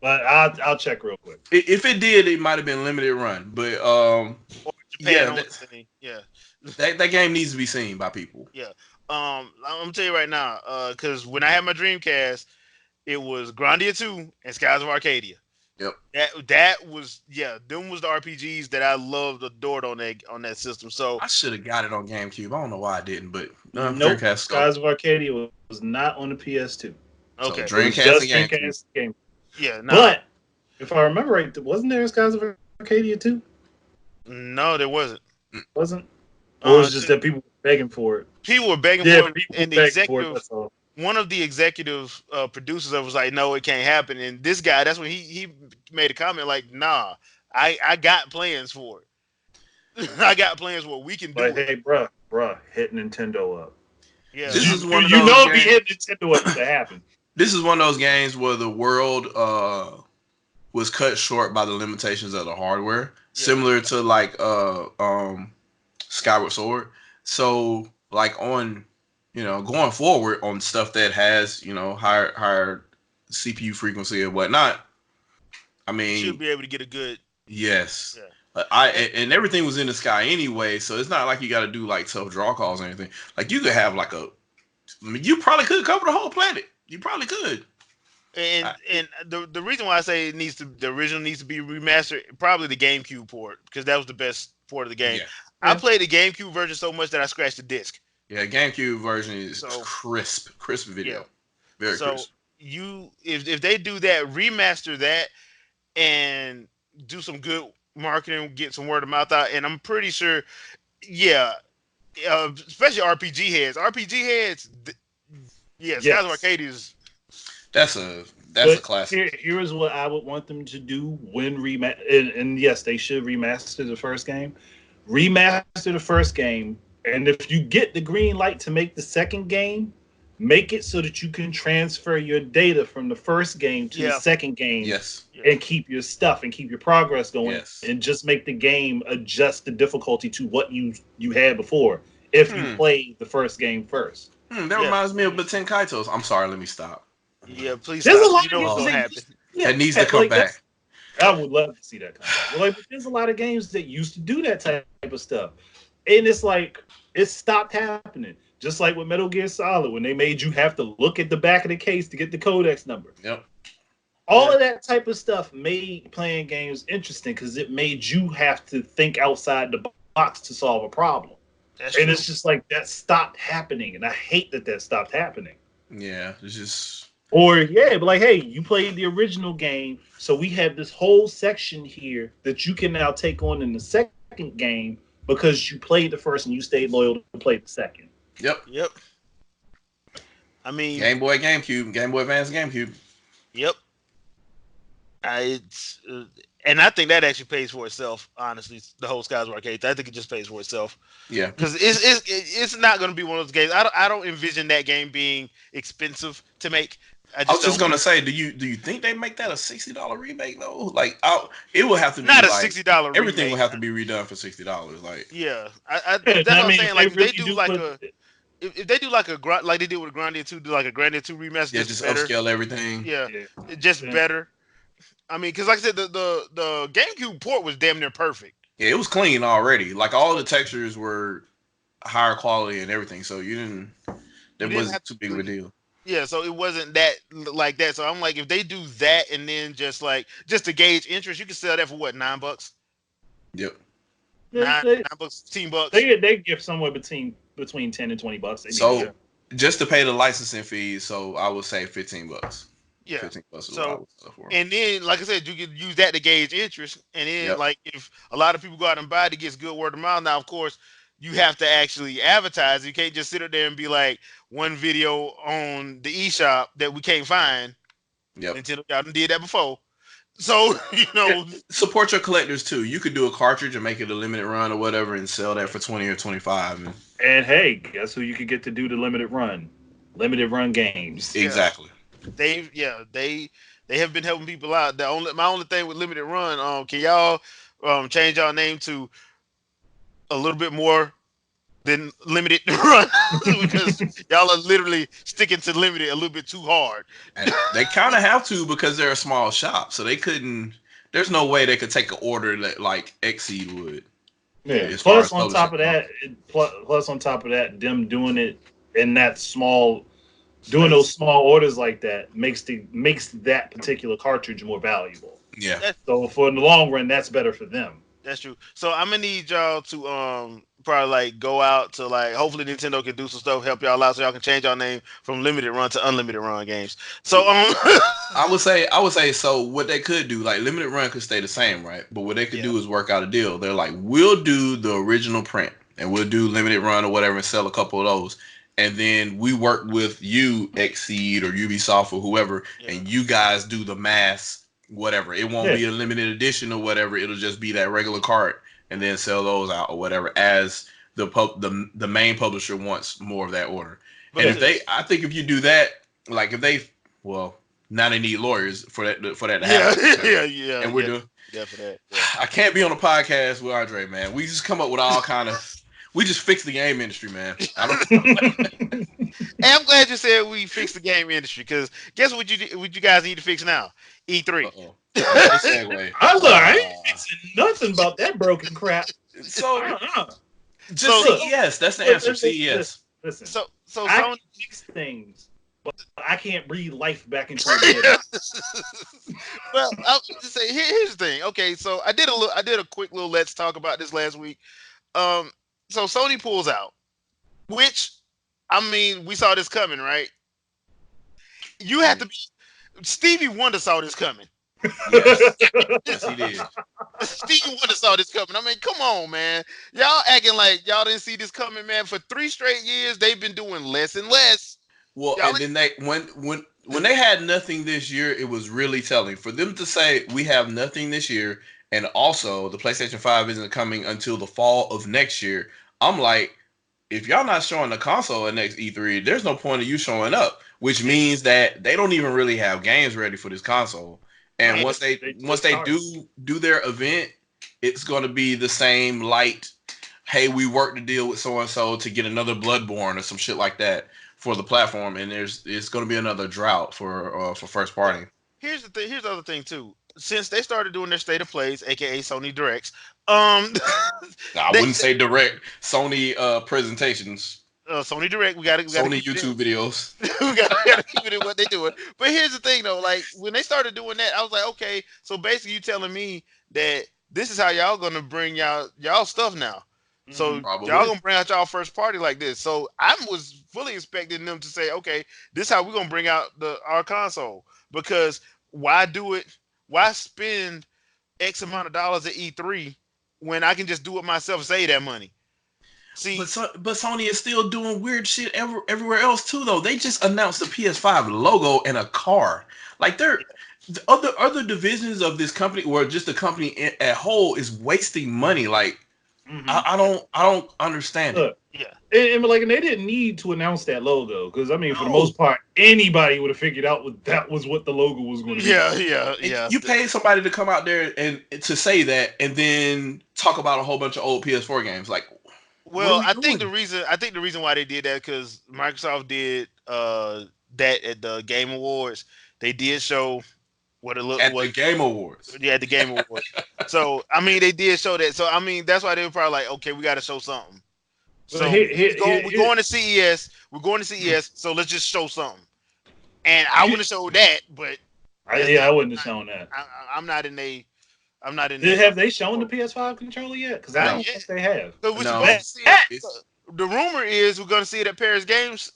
But I'll check real quick. If it did, it might have been limited run. But that game needs to be seen by people. Yeah. I'm gonna tell you right now, because when I had my Dreamcast, it was Grandia 2 and Skies of Arcadia. Yep. That was them was the RPGs that I loved, adored on that system. So I should have got it on GameCube. I don't know why I didn't, but nope. Skies of Arcadia was not on the PS2. Okay. So Dreamcast and GameCube. Yeah, no. But if I remember right, wasn't there a Skies of Arcadia too? No, there wasn't. Wasn't? Or it was just that people were begging for it. People were begging for it, and the executive, one of the executive producers was like, "No, it can't happen." And this guy, that's when he made a comment like, "Nah, I got plans for it. I got plans where we can do it." Hey, bruh, hit Nintendo up. Yeah, this is one of you those know games, if you hit Nintendo up to happen. This is one of those games where the world was cut short by the limitations of the hardware, similar to like Skyward Sword. So like on going forward on stuff that has higher CPU frequency and whatnot, I mean, you should be able to get a good. Yes. Yeah. And everything was in the sky anyway, so it's not like you got to do like tough draw calls or anything. Like you could have like you probably could cover the whole planet. You probably could. And the reason why I say the original needs to be remastered, probably the GameCube port, because that was the best port of the game. Yeah. I played the GameCube version so much that I scratched the disc. Yeah, GameCube version is crisp video. Yeah. Very crisp. If they do that, remaster that, and do some good marketing, get some word of mouth out, and I'm pretty sure, especially RPG heads. Skies of Arcadia is. That's a classic. Here's what I would want them to do when and yes, they should remaster the first game. Remaster the first game And if you get the green light to make the second game, make it so that you can transfer your data from the first game to the Yeah. second game Yes. and keep your stuff and keep your progress going Yes. and just make the game adjust the difficulty to what you had before if you played the first game first. That reminds me of Baten Kaitos. I'm sorry, let me stop. Yeah, please There's stop. a lot You of know what's games gonna that happen. That needs to come like back. I would love to see that come back. Well, like, there's a lot of games that used to do that type of stuff. And it's like, it stopped happening. Just like with Metal Gear Solid, when they made you have to look at the back of the case to get the codex number. Yep. All of that type of stuff made playing games interesting because it made you have to think outside the box to solve a problem. That's and true. it's just like that stopped happening, and I hate that stopped happening. Yeah, it's just. Or but like, hey, you played the original game, so we have this whole section here that you can now take on in the second game because you played the first and you stayed loyal to play the second. Yep. I mean, Game Boy, GameCube, Game Boy Advance, GameCube. Yep. And I think that actually pays for itself. Honestly, the whole Skyward Arcade, I think it just pays for itself. Yeah, because it's not going to be one of those games. I don't envision that game being expensive to make. I was just gonna say, do you think they make that a $60 remake though? Like, it would have to be not a like, $60. Everything would have to be redone for $60. Like, yeah, that's what I'm saying. Like, if they do like if they do like like they did with GoronJay 2, do like a GoronJay 2 remaster, just better. upscale everything. Yeah, just better. I mean, because like I said, the GameCube port was damn near perfect. Yeah, it was clean already. Like, all the textures were higher quality and everything, so that wasn't too big of a deal. Yeah, so it wasn't that like that. So I'm like, if they do that and then just to gauge interest, you can sell that for what, $9? Yep. $9, $10. They give somewhere between $10 and $20. So just to pay the licensing fees, so I would say $15. Yeah. $15 is so, what I would sell for. And then, like I said, you could use that to gauge interest. And then, like, if a lot of people go out and buy it, it gets good word of mouth. Now, of course, you have to actually advertise. You can't just sit there and be like, one video on the eShop that we can't find. Yep. Nintendo y'all did that before. So, support your collectors too. You could do a cartridge and make it a limited run or whatever and sell that for 20 or 25. And hey, guess who you could get to do the limited run? Limited run games. Exactly. They have been helping people out. My only thing with limited run, can y'all change y'all name to a little bit more than limited run? Because y'all are literally sticking to limited a little bit too hard. And they kind of have to because they're a small shop, so they couldn't. There's no way they could take an order that like Exceed would. Yeah. Plus on top of that, them doing it in that small, doing those small orders like that makes that particular cartridge more valuable. Yeah. So for the long run, that's better for them. That's true. So I'm gonna need y'all to probably like go out to like hopefully Nintendo can do some stuff, help y'all out so y'all can change y'all name from limited run to unlimited run games. So I would say so what they could do, like limited run could stay the same, right? But what they could do is work out a deal. They're like, we'll do the original print and we'll do limited run or whatever and sell a couple of those. And then we work with you, Exceed or Ubisoft or whoever, and you guys do the mass whatever. It won't be a limited edition or whatever. It'll just be that regular cart and then sell those out or whatever as the main publisher wants more of that order. But and I think if you do that, like now they need lawyers for that to happen. Yeah. And we're doing for that. Yeah. I can't be on a podcast with Andre, man. We just come up with all kind of. We just fix the game industry, man. I don't. Hey, I'm glad you said we fixed the game industry because guess what you guys need to fix now? E3. I ain't fixing nothing about that broken crap. So, yes, that's the answer. CES. Listen. So I can fix things, but I can't breathe life back into it. Well, I'll just say here's the thing. Okay, so I did a quick little let's talk about this last week. So Sony pulls out, which, I mean, we saw this coming, right? You have to be... Stevie Wonder saw this coming. Yes, he did. Stevie Wonder saw this coming. I mean, come on, man. Y'all acting like y'all didn't see this coming, man. For 3 straight years, they've been doing less and less. Well, and then when they had nothing this year, it was really telling. For them to say, we have nothing this year, and also the PlayStation 5 isn't coming until the fall of next year, I'm like, if y'all not showing the console at next E3, there's no point of you showing up, which means that they don't even really have games ready for this console. And Right. once they do their event, it's going to be the same light. Hey, we worked to deal with so and so to get another Bloodborne or some shit like that for the platform, and it's going to be another drought for first party. Here's the thing. Here's the other thing too. Since they started doing their state of plays, aka Sony Directs, um, I they, wouldn't say direct Sony presentations, Sony Direct, we got to Sony keep it YouTube videos. we gotta keep it in what they doing. But here's the thing though, like when they started doing that, I was like, okay, so basically you telling me that this is how y'all gonna bring y'all stuff now. So y'all Probably. gonna bring out y'all first party like this. So I was fully expecting them to say, okay, this is how we're gonna bring out our console. Because why do it? Why spend X amount of dollars at E3 when I can just do it myself and save that money? See, But Sony is still doing weird shit everywhere else too. Though they just announced the PS5 logo and a car. Like they're the other divisions of this company, or just the company at whole, is wasting money. Like I don't understand it. Look, yeah. and like, and they didn't need to announce that logo because I mean, for the most part, anybody would have figured out that was what the logo was going to be. Yeah. You paid somebody to come out there and to say that, and then talk about a whole bunch of old PS4 games. Like, Well, what are we doing? I think the reason why they did that because Microsoft did that at the Game Awards. They did show what it looked At the what Game Awards. yeah, at the Game Awards. So I mean, they did show that. So I mean, that's why they were probably like, okay, we got to show something. So we're going to CES. We're going to CES. So let's just show something. And I wouldn't show that, but I wouldn't have shown that. I'm not in a. I'm not in. Have they shown the PS5 controller yet? Because I don't think they have. So we're No. supposed to see it. The rumor is we're going to see it at Paris Games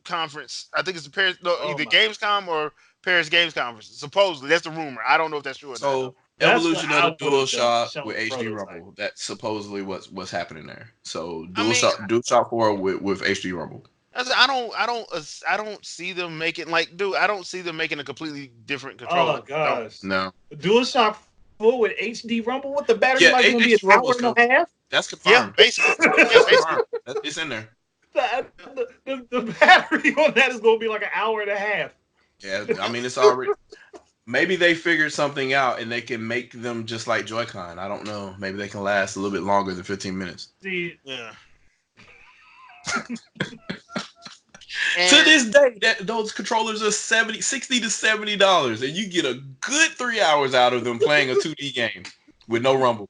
conference. I think it's the Paris, either Gamescom or Paris Games conference. Supposedly, that's the rumor. I don't know if that's true or not. So evolution of the DualShock with HD Rumble. That's supposedly what's happening there. So DualShock 4 with HD Rumble. I don't see them making I don't see them making a completely different controller. Oh gosh, no. DualShock 4 with HD Rumble. What the battery life going to be? An hour and a half. That's confirmed. Yeah, basically. It's in there. The battery on that is going to be like an hour and a half. Yeah, I mean it's already. Maybe they figured something out and they can make them just like Joy-Con. I don't know. Maybe they can last a little bit longer than 15 minutes. See, yeah. To this day, those controllers are $60 to $70, and you get a good 3 hours out of them playing a 2D game with no rumble.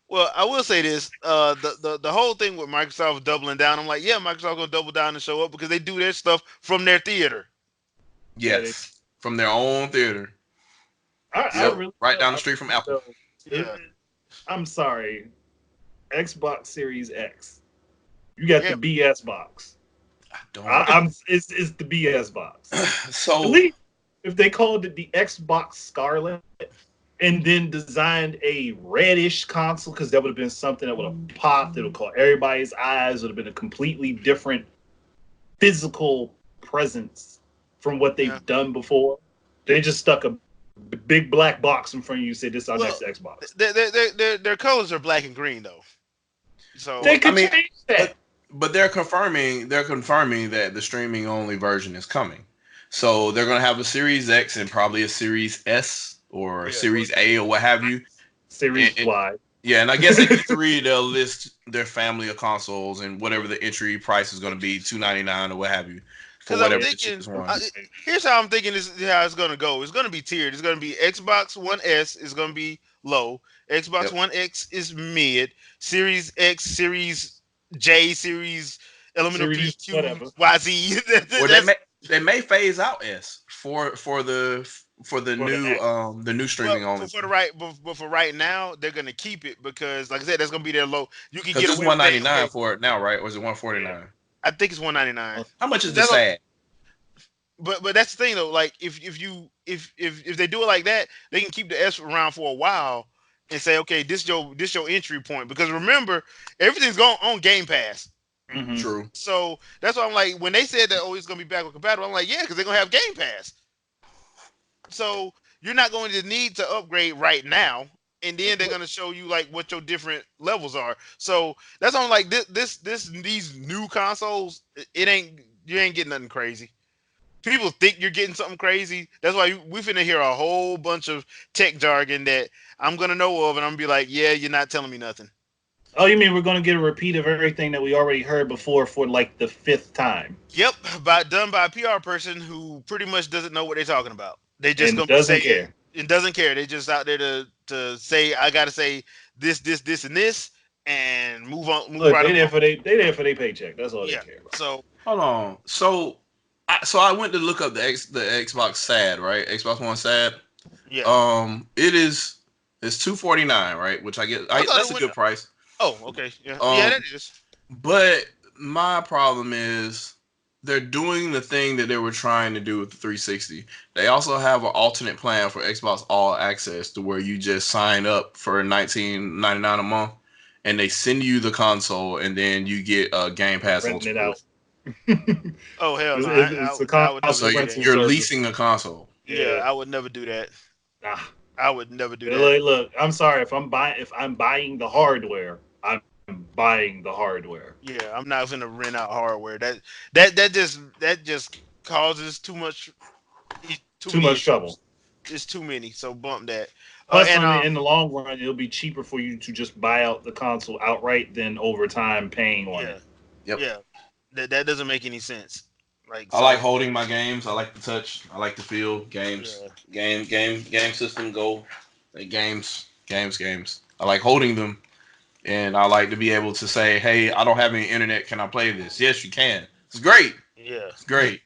Well, I will say this: the whole thing with Microsoft doubling down. I'm like, yeah, Microsoft gonna double down and show up because they do their stuff from their theater. Yes, from their own theater. I really right down the street from Apple. Yeah. I'm sorry, Xbox Series X. You got the BS box. It's the BS box. So if they called it the Xbox Scarlet and then designed a reddish console, because that would have been something that would have popped. It would caught everybody's eyes. It would have been a completely different physical presence from what they've done before. They just stuck a big black box in front of you and said, "This is our next Xbox." Their colors are black and green, though. So they could change that. But they're confirming that the streaming only version is coming. So they're gonna have a Series X and probably a Series S or a Series A or what have you. Series Y. Yeah, and I guess at E3 they'll list their family of consoles and whatever the entry price is gonna be, $299 or what have you. Because I'm thinking, here's how I'm thinking this is how it's gonna go. It's gonna be tiered. It's gonna be Xbox One S is gonna be low. Xbox One X is mid. Series X, Series J, Series Elemental P, Q, Y, Z. They may phase out S for the new streaming only. But for right now, they're gonna keep it because, like I said, that's gonna be their low. You can get it's $199 for it now, right? Or is it $149? I think it's $199. How much is this ad? But that's the thing though. Like if they do it like that, they can keep the S around for a while and say, okay, this your entry point. Because remember, everything's going on Game Pass. Mm-hmm. True. So that's why I'm like, when they said that, it's gonna be backward compatible, I'm like, yeah, because they're gonna have Game Pass. So you're not going to need to upgrade right now. and then they're gonna show you like what your different levels are. So that's on like these new consoles. It ain't you ain't getting nothing crazy. People think you're getting something crazy. That's why we finna hear a whole bunch of tech jargon that I'm gonna know of, and I'm gonna be like, yeah, you're not telling me nothing. Oh, you mean we're going to get a repeat of everything that we already heard before for like the 5th time? Yep, done by a PR person who pretty much doesn't know what they're talking about. They just And gonna be doesn't saying care. and doesn't care. They just out there to say I gotta say this, and this, and move Look, right along. they there for their paycheck. That's all they Yeah. care about. So Hold on. So I went to look up the Xbox SAD, right? Xbox One SAD. yeah, It's $249, right? Which I get. I thought That's it a went. good price. Oh, okay, yeah, yeah, Um, that is. but my problem is they're doing the thing that they were trying to do with the 360. They also have an alternate plan for Xbox All Access to where you just sign up for $19.99 a month, and they send you the console, and then you get a Game Pass on Renting it out. Oh hell no, It's a I would never So do that. consequential you're service. leasing a console. Yeah, Yeah. I would never do that. Nah. I would never do that. Look, I'm sorry if I'm buying the hardware, I'm buying the hardware. Yeah, I'm not gonna rent out hardware. That just causes too Too many much issues. trouble. It's too many. So bump that. Plus, And in the long run, it'll be cheaper for you to just buy out the console outright than over time paying on yeah, it. Yep. yeah, that doesn't make any sense. Like I like so, holding my games. I like the touch. I like the feel. Games, yeah, game system. Go, games. I like holding them, and I like to be able to say, "Hey, I don't have any internet. Can I play this?" Yes, you can. It's great. yeah. It's great.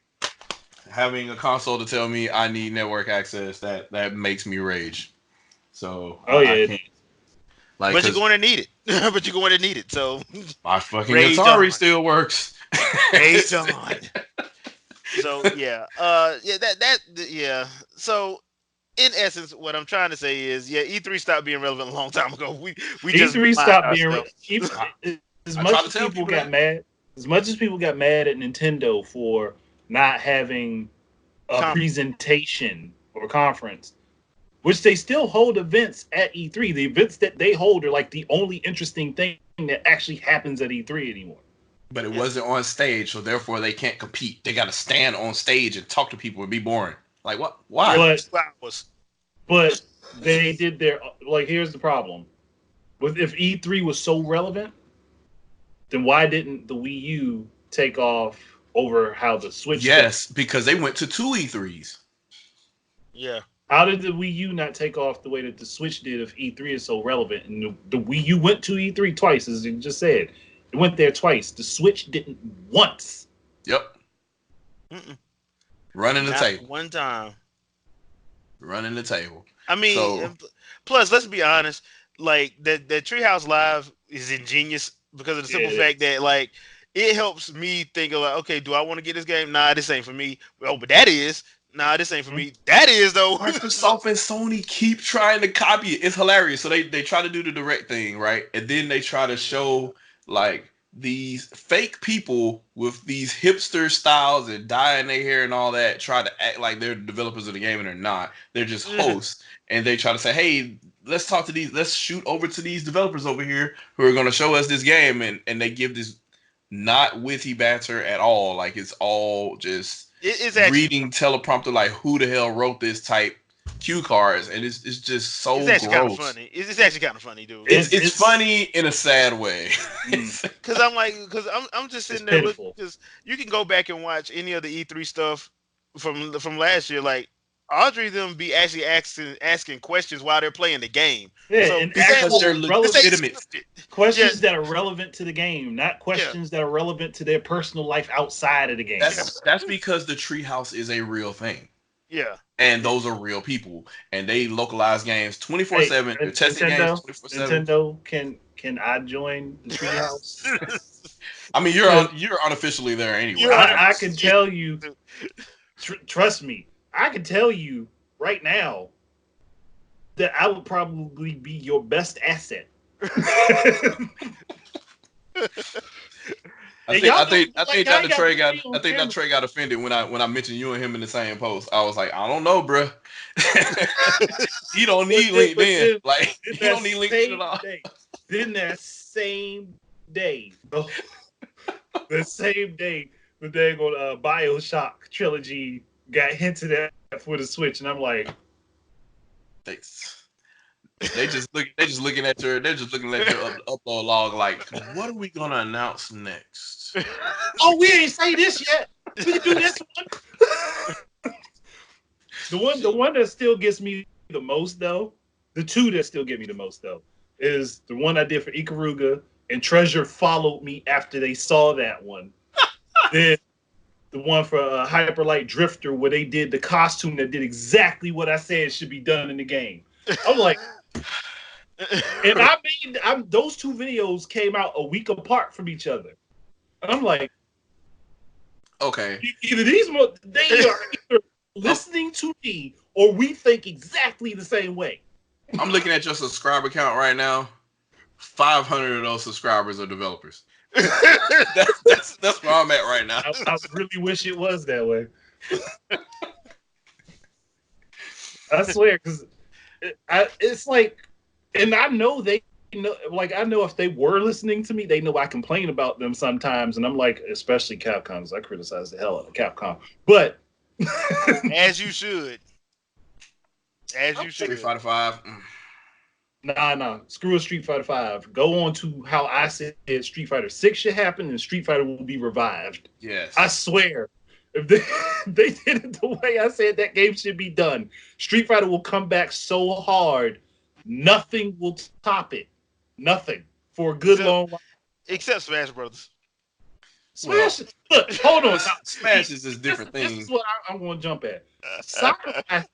Having a console to tell me I need network access that makes me rage. So Oh I yeah, can't like But you're because going to need it. But you're going to need it. So my fucking rage Atari on, still works. rage on. So yeah, yeah. So in essence, what I'm trying to say is, yeah, E3 stopped being relevant a long time ago. We just E3 mind stopped being ourselves. I, as I try much to as tell people people got that. mad, as much as people got mad at Nintendo for not having a Conference. presentation or conference, which they still hold events at E3. The events that they hold are like the only interesting thing that actually happens at E3 anymore. But it Yeah, wasn't on stage, so therefore they can't compete. They got to stand on stage and talk to people and be boring. Like what? Why? But 2 hours. but they did their like. Here's the problem: with if E3 was so relevant, then why didn't the Wii U take off over how the Switch took? Yes, because they went to two E3s. Yeah, How did the Wii U not take off the way that the Switch did if E3 is so relevant? And the Wii U went to E3 twice, as you just said. It went there twice. The Switch didn't once. Yep, mm-mm, running the not table, one time. running the table. I mean, So plus, let's be honest. Like that Treehouse Live is ingenious because of the Yeah, simple it fact is. that like it helps me think of like, okay, do I want to get this game? Nah, this ain't for me. Oh, but that is. Nah, this ain't for Mhm. me. That is though. So, Microsoft and Sony keep trying to copy it. It's hilarious. So they try to do the direct thing, right? And then they try to show like these fake people with these hipster styles and dyeing their hair and all that, try to act like they're developers of the game and they're not. They're just yeah, hosts. And they try to say, hey, let's talk to let's shoot over to these developers over here who are gonna show us this game, and they give this not witty banter at all. Like it's all just it's actually reading teleprompter like who the hell wrote this type cue cards, and it's just it's so actually kind of gross. funny. It's actually kind of funny, dude. It's It's funny in a sad way. mm, Because I'm just it's sitting there looking pitiful. because you can go back and watch any of the E3 stuff from last year. Like Audrey them be actually asking questions while they're playing the game. Yeah, So and this ain't Because actual they're this ain't relevant legitimate. scripted. Yeah, questions that are relevant to the game, not yeah, questions that are relevant to their personal life outside of the game. yeah, That's because the treehouse is a real thing. yeah. And Yeah. those are real people. And they localize games Hey, 24/7. They're testing games 24/7. Nintendo, can I join the treehouse? I mean, Because you're unofficially there anyway. You're I can unofficial. tell you, trust me, I can tell you right now that I would probably be your best asset. I think Dr. Trey got offended when I mentioned you and him in the same post. I was like, I don't know, bro. He don't need LinkedIn. Like he don't need LinkedIn at all. Then that same day, the same day, the dang on BioShock trilogy got hinted at for the Switch, and I'm like, they just looking at your upload log like, what are we gonna announce next? Oh, we ain't say this yet. We can do this one. The one that still gets me the most though, the two that still get me the most though, is the one I did for Ikaruga, and Treasure followed me after they saw that one. Then the one for Hyperlight Drifter, where they did the costume that did exactly what I said should be done in the game. I'm like, and those two videos came out a week apart from each other. And I'm like, okay, either they are either listening to me or we think exactly the same way. I'm looking at your subscriber count right now. 500 of those subscribers are developers. That's where I'm at right now. I really wish it was that way. I swear, because it's like, and I know they know, like, I know if they were listening to me, they know I complain about them sometimes, and I'm like, especially Capcom, because I criticize the hell out of Capcom, but as you should. Street Fighter 5. Nah. Screw a Street Fighter 5. Go on to how I said Street Fighter 6 should happen, and Street Fighter will be revived. Yes. I swear. If they did it the way I said that game should be done, Street Fighter will come back so hard, nothing will top it. Nothing. For a good long while. Except Smash Brothers. Smash. Look, hold on. Smash is a different thing. This is what I'm going to jump at. Sakurai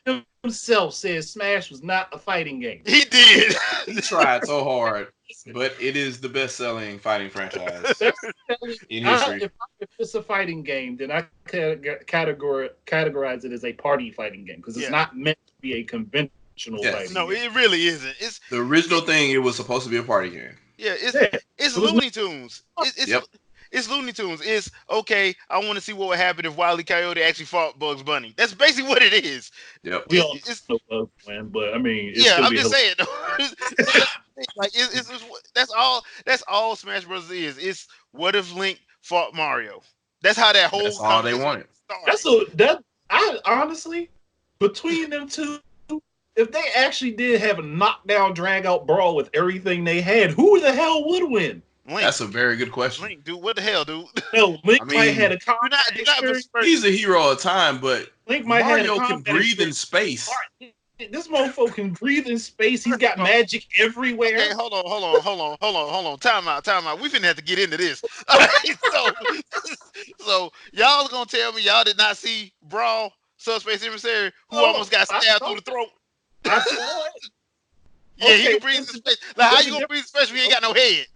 himself said Smash was not a fighting game. He did. He tried so hard, but it is the best-selling fighting franchise in history. If it's a fighting game, then I categorize it as a party fighting game because it's not meant to be a conventional fighting game. No, it really isn't. It's the original thing. It was supposed to be a party game. Yeah, it's Looney Tunes. It's Looney Tunes. It's okay. I want to see what would happen if Wile E. Coyote actually fought Bugs Bunny. That's basically what it is. Yep. We all know Bugs Bunny, but I mean, I'm just saying. Like that's all Smash Bros. Is. It's what if Link fought Mario? That's how that whole. That's all they wanted. I honestly, between them two, if they actually did have a knockdown, drag out brawl with everything they had, who the hell would win? Link. That's a very good question. Link, dude, what the hell, dude? No, Link might have a combat experience. He's a hero of time, but Link might Mario can breathe in space. This motherfucker can breathe in space. He's got magic everywhere. Okay, hold on. Time out. We finna have to get into this. All right, so y'all gonna tell me y'all did not see Brawl, Subspace Emissary, who almost got stabbed through the throat? I saw it. Yeah, he can breathe in space. Like, how you gonna breathe in space when you ain't got no head?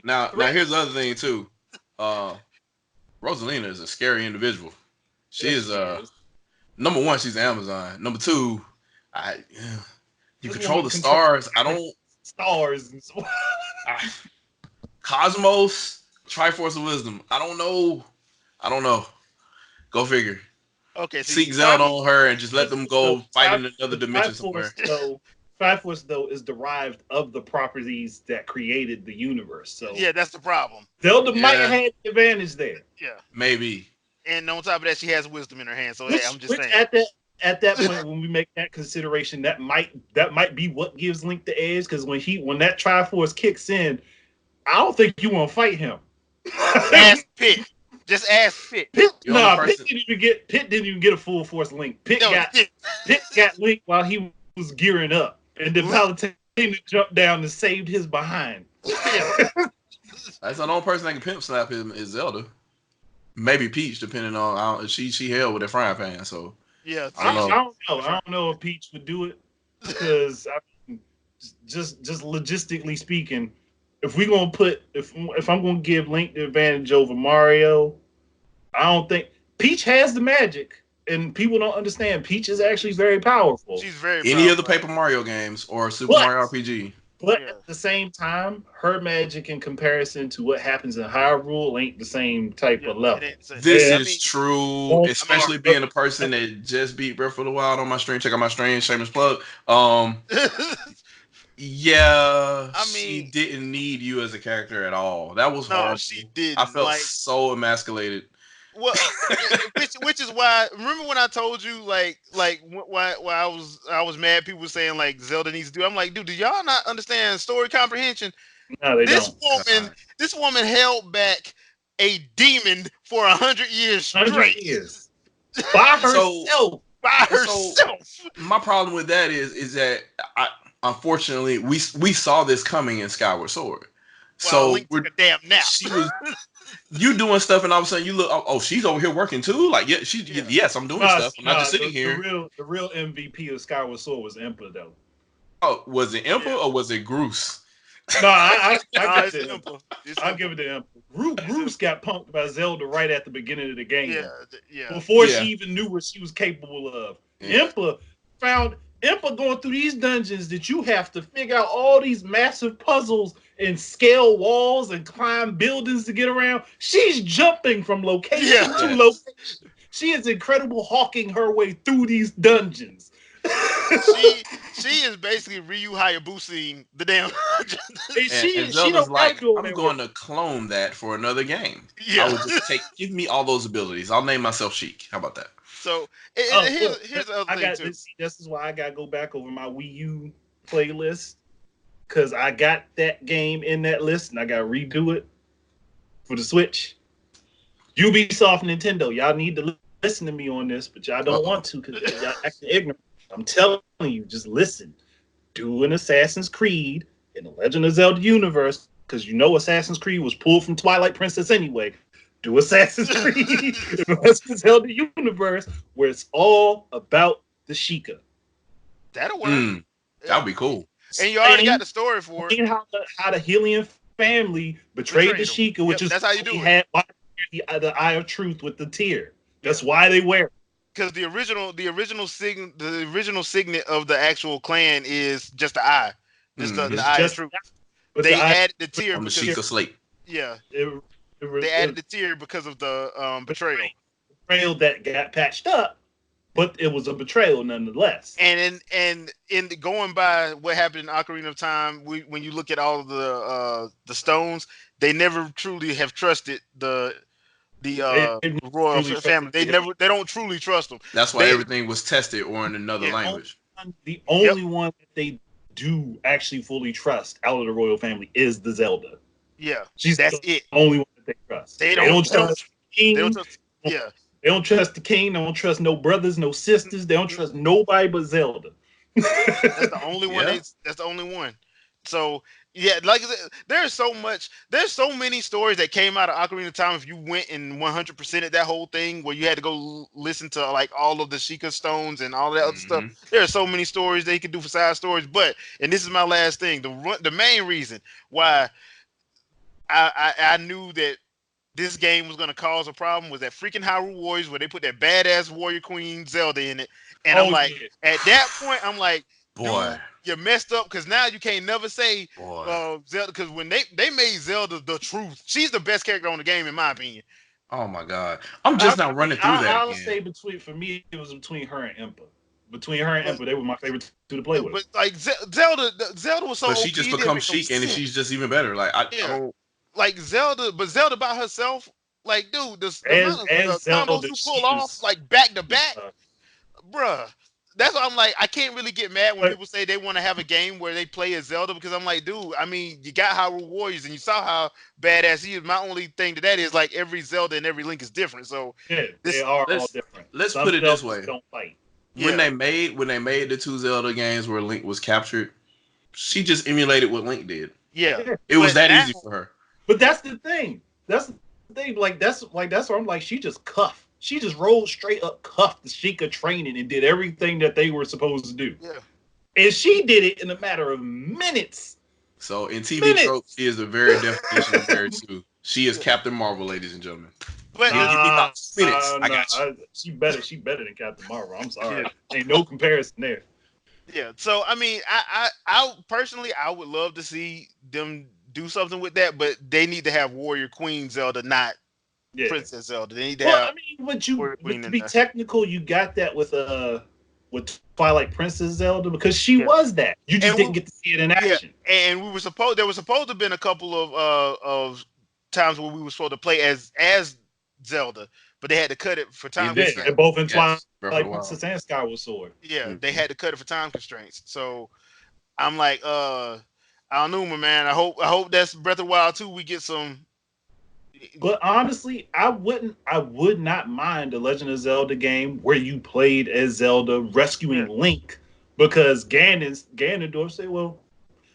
Now here's the other thing too. Rosalina is a scary individual. She is number one, she's Amazon. Number two, you control the stars. I don't stars. Cosmos, Triforce of Wisdom. I don't know. Go figure. Okay, so seek Zelda on her and just let them go fight in another dimension somewhere. Triforce though is derived of the properties that created the universe. So yeah, that's the problem. Zelda might have had the advantage there. Yeah, maybe. And on top of that, she has wisdom in her hand. So I'm just saying. At that point, when we make that consideration, that might be what gives Link the edge. Because when that Triforce kicks in, I don't think you want to fight him. Ask Pit. Just ask Pit. Pit didn't even get a full force Link. Pit got Link while he was gearing up. And then Palutena jumped down and saved his behind. That's the only person that can pimp slap him is Zelda. Maybe Peach, depending on she held with a frying pan. So yeah, I don't know if Peach would do it because just logistically speaking, if I'm gonna give Link the advantage over Mario, I don't think Peach has the magic. And people don't understand. Peach is actually very powerful. She's very powerful. Any of the Paper Mario games or Super Mario RPG. But Yeah. at the same time, her magic in comparison to what happens in Hyrule ain't the same type Yeah, of it level. ain't. This Yeah. is true, especially being a person that just beat Breath of the Wild on my stream. Check out my stream, shameless plug. Yeah, I she mean, didn't need you as a character at all. That was no, she horrible. I didn't. felt Like, so emasculated. well, which is why. Remember when I told you why I was mad? People were saying like Zelda needs to do. I'm like, dude, do y'all not understand story comprehension? No, they This don't. woman, God. this woman held back a demon for 100 years 100 straight years. By So, herself. by so herself. my problem with that is that unfortunately we saw this coming in Skyward Sword. While So Link took a damn nap. she was you doing stuff, and all of a sudden you look, oh, she's over here working too. Like, yeah, Yeah. yes, I'm doing Nah, stuff. I'm not just sitting the here. real MVP of Skyward Sword was Impa though. Oh, was it Impa Yeah. or was it Groose? No, I Nah, give it's it to Impa. simple. It's I'll simple. give it to Impa. Bruce got punked by Zelda right at the beginning of the game. Yeah, yeah. Before Yeah. she even knew what she was capable of. Yeah. Impa going through these dungeons that you have to figure out all these massive puzzles and scale walls and climb buildings to get around. She's jumping from location Yeah. to Yes. location. She is incredible hawking her way through these dungeons. She is basically Ryu Hayabusa the damn. And And she Zelda's don't gotta like, do all I'm that work. going to clone that for another game. I Yeah. would just give me all those abilities. I'll name myself Sheik. How about that? So Oh, here's look, the other I thing got too. this. This is why I gotta go back over my Wii U playlist because I got that game in that list and I gotta redo it for the Switch. Ubisoft, Nintendo, y'all need to listen to me on this, but y'all don't want to because y'all acting ignorant. I'm telling you, just listen. Do an Assassin's Creed in the Legend of Zelda universe because you know Assassin's Creed was pulled from Twilight Princess anyway. Do Assassin's Creed in the Legend of Zelda universe where it's all about the Sheikah. That'll work. That would be cool. And you already got the story for it. How the Hylian family betrayed the Betrayed Sheikah, which Yep, is that's how you why do he it. had the Eye of Truth with the tear. That's why they wear it. Because the original signet of the actual clan is just the eye, just the It's eye of just truth. but They the Eye added the tear On the because Sheikah slate. yeah, it, they added the tear because of the betrayal. betrayal that got patched up, but it was a betrayal nonetheless. And in going by what happened in Ocarina of Time, when you look at all of the stones, they never truly have trusted the royal Truly family. They don't truly trust them. That's why They everything was tested or in another Yeah. language. The only one that they do actually fully trust out of the royal family is the Zelda. yeah, She's that's the it. only one that they trust. They don't trust the king. They don't trust. Yeah. They don't trust the king. They don't trust no brothers, no sisters. They don't trust nobody but Zelda. That's the only one. Yeah. That's the only one. So yeah, like I said, there's so many stories that came out of Ocarina of Time. If you went and 100% at that whole thing, where you had to go listen to like all of the Sheikah stones and all that other stuff, there are so many stories they could do for side stories. But and this is my last thing. The main reason why I knew that this game was going to cause a problem was that freaking Hyrule Warriors, where they put that badass warrior queen Zelda in it, and I'm like, at that point, I'm like, Boy. dude, you messed up because now you can't never say Zelda, because when they made Zelda the truth, she's the best character on the game in my opinion. Oh my God. I'm just not running through that I'll again. say for me, it was between her and Impa. Between her and Impa, they were my favorite two to play with. But like Zelda was so. But she OP, just it didn't becomes make no Sheik, and sense. she's just even better. Like I don't. Like Zelda by herself, like dude, the amount of as combos Zelda, you pull off like back to back, bruh. That's why I'm like, I can't really get mad when people say they want to have a game where they play as Zelda, because I'm like, dude, I mean, you got Hyrule Warriors and you saw how badass he is. My only thing to that is like every Zelda and every Link is different. So yeah, they are all different. Let's put it this way: don't fight. When they made the two Zelda games where Link was captured, she just emulated what Link did. Yeah, it was that easy for her. But that's the thing. That's the thing. Like that's where I'm like, she just cuffed. She just rolled straight up, cuffed the Sheikah training and did everything that they were supposed to do. Yeah. And she did it in a matter of minutes. So in TV tropes, she is the very definition of Mary Sue. She is Captain Marvel, ladies and gentlemen. But give me about 2 minutes. I got you. She better than Captain Marvel. I'm sorry. Ain't no comparison there. Yeah. So I mean, I personally I would love to see them do something with that, but they need to have Warrior Queen Zelda, not Yeah. Princess Zelda. They need to Well, have I mean, Warrior Queen to in be there. technical, you got that with Twilight Princess Zelda because she Yeah. was that. You just And we didn't get to see it in yeah, action. and we were supposed there was supposed to have been a couple of times where we were supposed to play as Zelda, but they had to cut it for In time Yeah, this and game, constraints. both in Twilight yes, Breath of the Wild. Princess and Skyward Sword. Yeah, they Mhm. had to cut it for time constraints. So I'm like, I don't know, my man. I hope that's Breath of the Wild 2. We get some. But honestly, I would not mind a Legend of Zelda game where you played as Zelda Yeah. rescuing Link because Ganondorf say, well,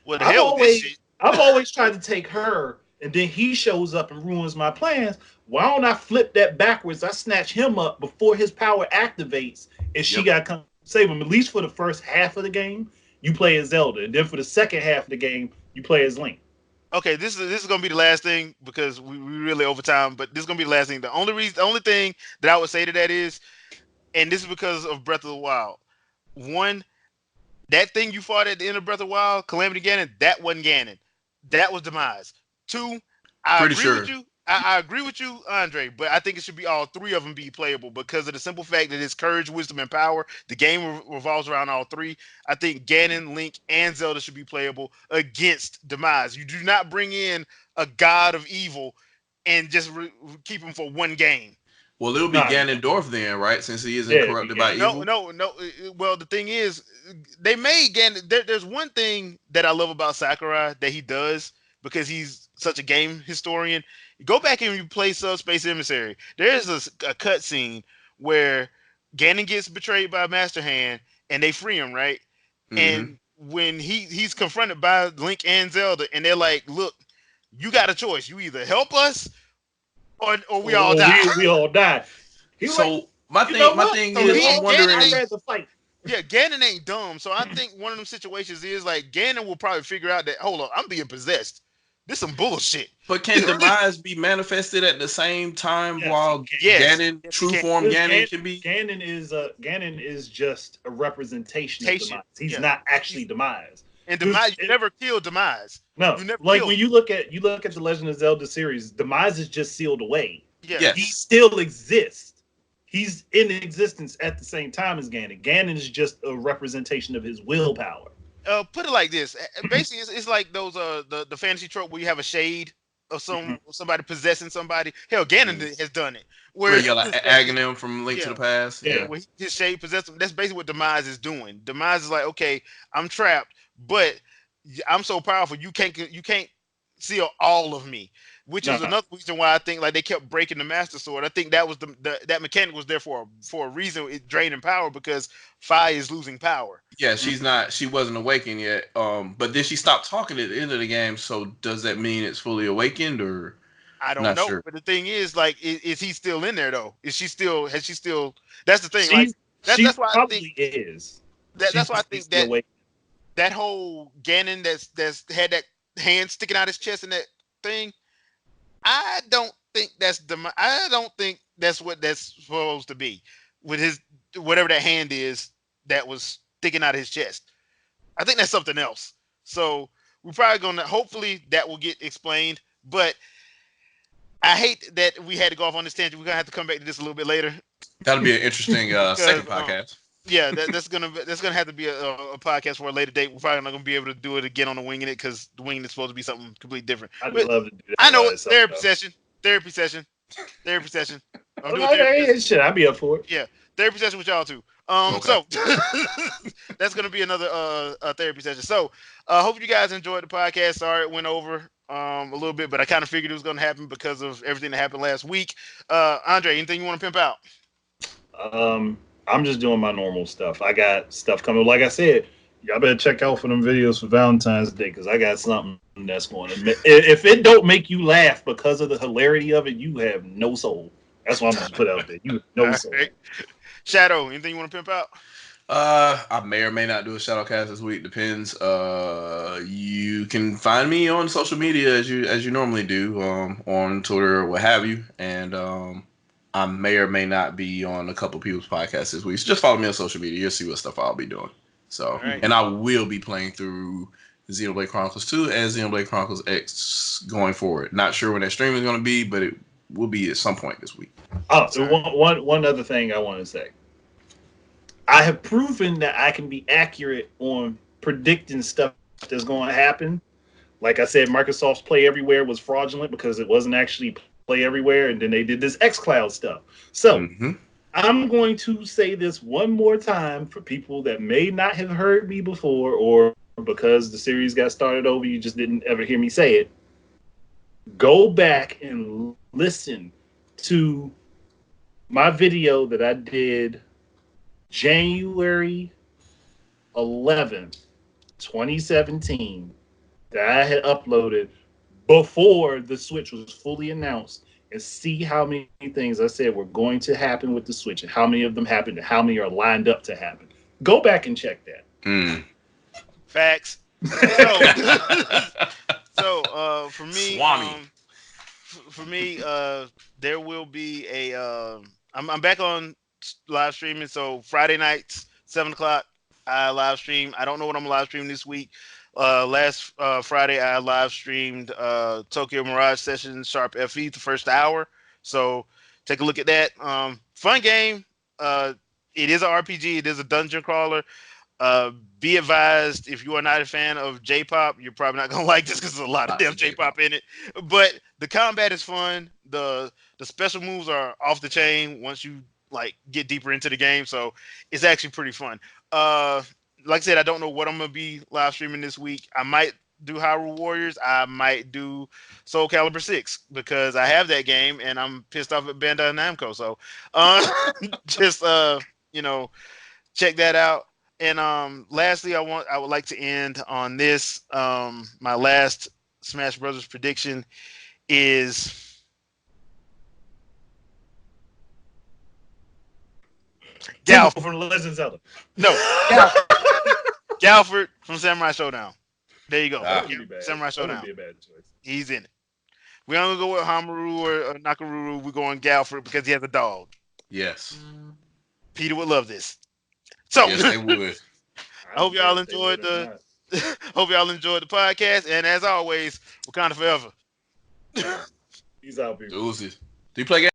What the I've hell with this always shit? I've always tried to take her, and then he shows up and ruins my plans. Why don't I flip that backwards? I snatch him up before his power activates, and she Yep. got to come save him. At least for the first half of the game, you play as Zelda, and then for the second half of the game, you play as Link. Okay, this is gonna be the last thing because we really over time, but this is gonna be the last thing. The only thing that I would say to that is, and this is because of Breath of the Wild. One, that thing you fought at the end of Breath of the Wild, Calamity Ganon, that wasn't Ganon. That was Demise. Two, I Pretty agree with sure. you. I agree with you, Andre, but I think it should be all three of them be playable because of the simple fact that it's courage, wisdom, and power. The game revolves around all three. I think Ganon, Link, and Zelda should be playable against Demise. You do not bring in a god of evil and just keep him for one game. Well, it'll be Nah, Ganondorf then, right? Since he isn't yeah, it'd be corrupted by Ganon. No, evil. no, no. Well, the thing is, they made Ganon. There's one thing that I love about Sakurai that he does because he's such a game historian. Go back and you play Subspace Emissary. There is a cut scene where Ganon gets betrayed by Master Hand and they free him, right? Hmm. And when he's confronted by Link and Zelda, and they're like, "Look, you got a choice. You either help us or we all Or die." we all die. He was like, So my you know thing, my what? thing So You is, know I'm what? Ganon I'd wondering. ain't rather fight. Yeah, Ganon ain't dumb. So I think one of them situations is like Ganon will probably figure out that hold on, I'm being possessed. This some bullshit. But can demise be manifested at the same time Yes, he while can. Yes, Ganon, yes, he true can. form Because Ganon, can be? Ganon is just a representation of Patient. Demise. He's Yeah. not actually He's Demise. and Because Demise. You never kill Demise. no, You never like killed when him. you look at the Legend of Zelda series, Demise is just sealed away. Yeah. He Yes. still exists. He's in existence at the same time as Ganon. Ganon is just a representation of his willpower. Put it like this. Basically, it's like those the fantasy trope where you have a shade of Mhm. somebody possessing somebody. Hell, Ganon Mm. has done it. Where Where you got like Aghanim from Link to yeah, the Past. yeah, Yeah. Yeah. where his shade possessed him. That's basically what Demise is doing. Demise is like, okay, I'm trapped, but I'm so powerful. You can't seal all of me, which is No. another reason why I think like they kept breaking the Master Sword. I think that was that mechanic was there for a reason. It draining power because fire is losing power. Yeah, Mhm. she's not. She wasn't awakened yet. But then she stopped talking at the end of the game. So does that mean it's fully awakened or I don't not know, sure? but the thing is, like, is he still in there though? Is she still? Has she still? That's the thing. Like, She that's why I think probably is. that's She why I just needs think to be that awake. that whole Ganon that's had that hand sticking out his chest and that thing. I don't think I don't think that's what that's supposed to be with his whatever that hand is that was sticking out of his chest. I think that's something else. So we're probably gonna hopefully that will get explained. But I hate that we had to go off on this tangent. We're gonna have to come back to this a little bit later That'll be an interesting because second podcast. yeah, that's gonna have to be a podcast for a later date. We're probably not gonna be able to do it again on the winging it because the winging is supposed to be something completely different. I'd But love to do I that know by it. itself Therapy though. session. Therapy session. Therapy session. I'm doing therapy session. Shit, I'd be up for it. Yeah, therapy session with y'all too. Okay. So that's gonna be another therapy session. So hope you guys enjoyed the podcast. Sorry it went over a little bit, but I kind of figured it was gonna happen because of everything that happened last week. Andre, anything you want to pimp out? Um, I'm just doing my normal stuff. I got stuff coming. Like I said, y'all better check out for them videos for Valentine's Day because I got something that's going to. If it don't make you laugh because of the hilarity of it, you have no soul. That's what I'm just put out there. You have no All soul. right. Shadow, anything you want to pimp out? I may or may not do a Shadowcast this week. Depends. You can find me on social media as you normally do, on Twitter or what have you, and I may or may not be on a couple people's podcasts this week. So just follow me on social media. You'll see what stuff I'll be doing. So, Right. and I will be playing through Xenoblade Chronicles 2 and Xenoblade Chronicles X going forward. Not sure when that stream is going to be, but it will be at some point this week. Oh, one other thing I want to say. I have proven that I can be accurate on predicting stuff that's going to happen. Like I said, Microsoft's Play Everywhere was fraudulent because it wasn't actually Play Everywhere, and then they did this xCloud stuff. So I'm going to say this one more time for people that may not have heard me before, or because the series got started over, you just didn't ever hear me say it. Go back and listen to my video that I did January 11th, 2017, that I had uploaded before the Switch was fully announced, and see how many things I said were going to happen with the Switch and how many of them happened and how many are lined up to happen. Go back and check that. Facts. So for me, there will be a. I'm back on live streaming. So Friday nights, 7 o'clock, I live stream. I don't know what I'm live streaming this week. Last Friday, I live streamed Tokyo Mirage Sessions Sharp FE the first hour. So take a look at that. Fun game. It is an RPG. It is a dungeon crawler. Be advised, if you are not a fan of J-pop, you're probably not gonna like this because there's a lot of damn J-pop in it. But the combat is fun. The special moves are off the chain once you like get deeper into the game, so it's actually pretty fun. Like I said, I don't know what I'm gonna be live streaming this week. I might do Hyrule Warriors. I might do Soul Calibur 6 because I have that game and I'm pissed off at Bandai Namco. So just check that out. And lastly, I would like to end on this. My last Smash Brothers prediction is Galford from The Legend of Zelda. No, Galford from Samurai Showdown. There you go. Samurai Showdown. That would be a bad choice. He's in it. We're not gonna go with Hamaru or Nakaruru. We're going Galford because he has a dog. Yes. Peter would love this. So yes, they would. I hope y'all enjoyed the podcast, and as always, Wakanda forever. Peace out, people. Do you play games?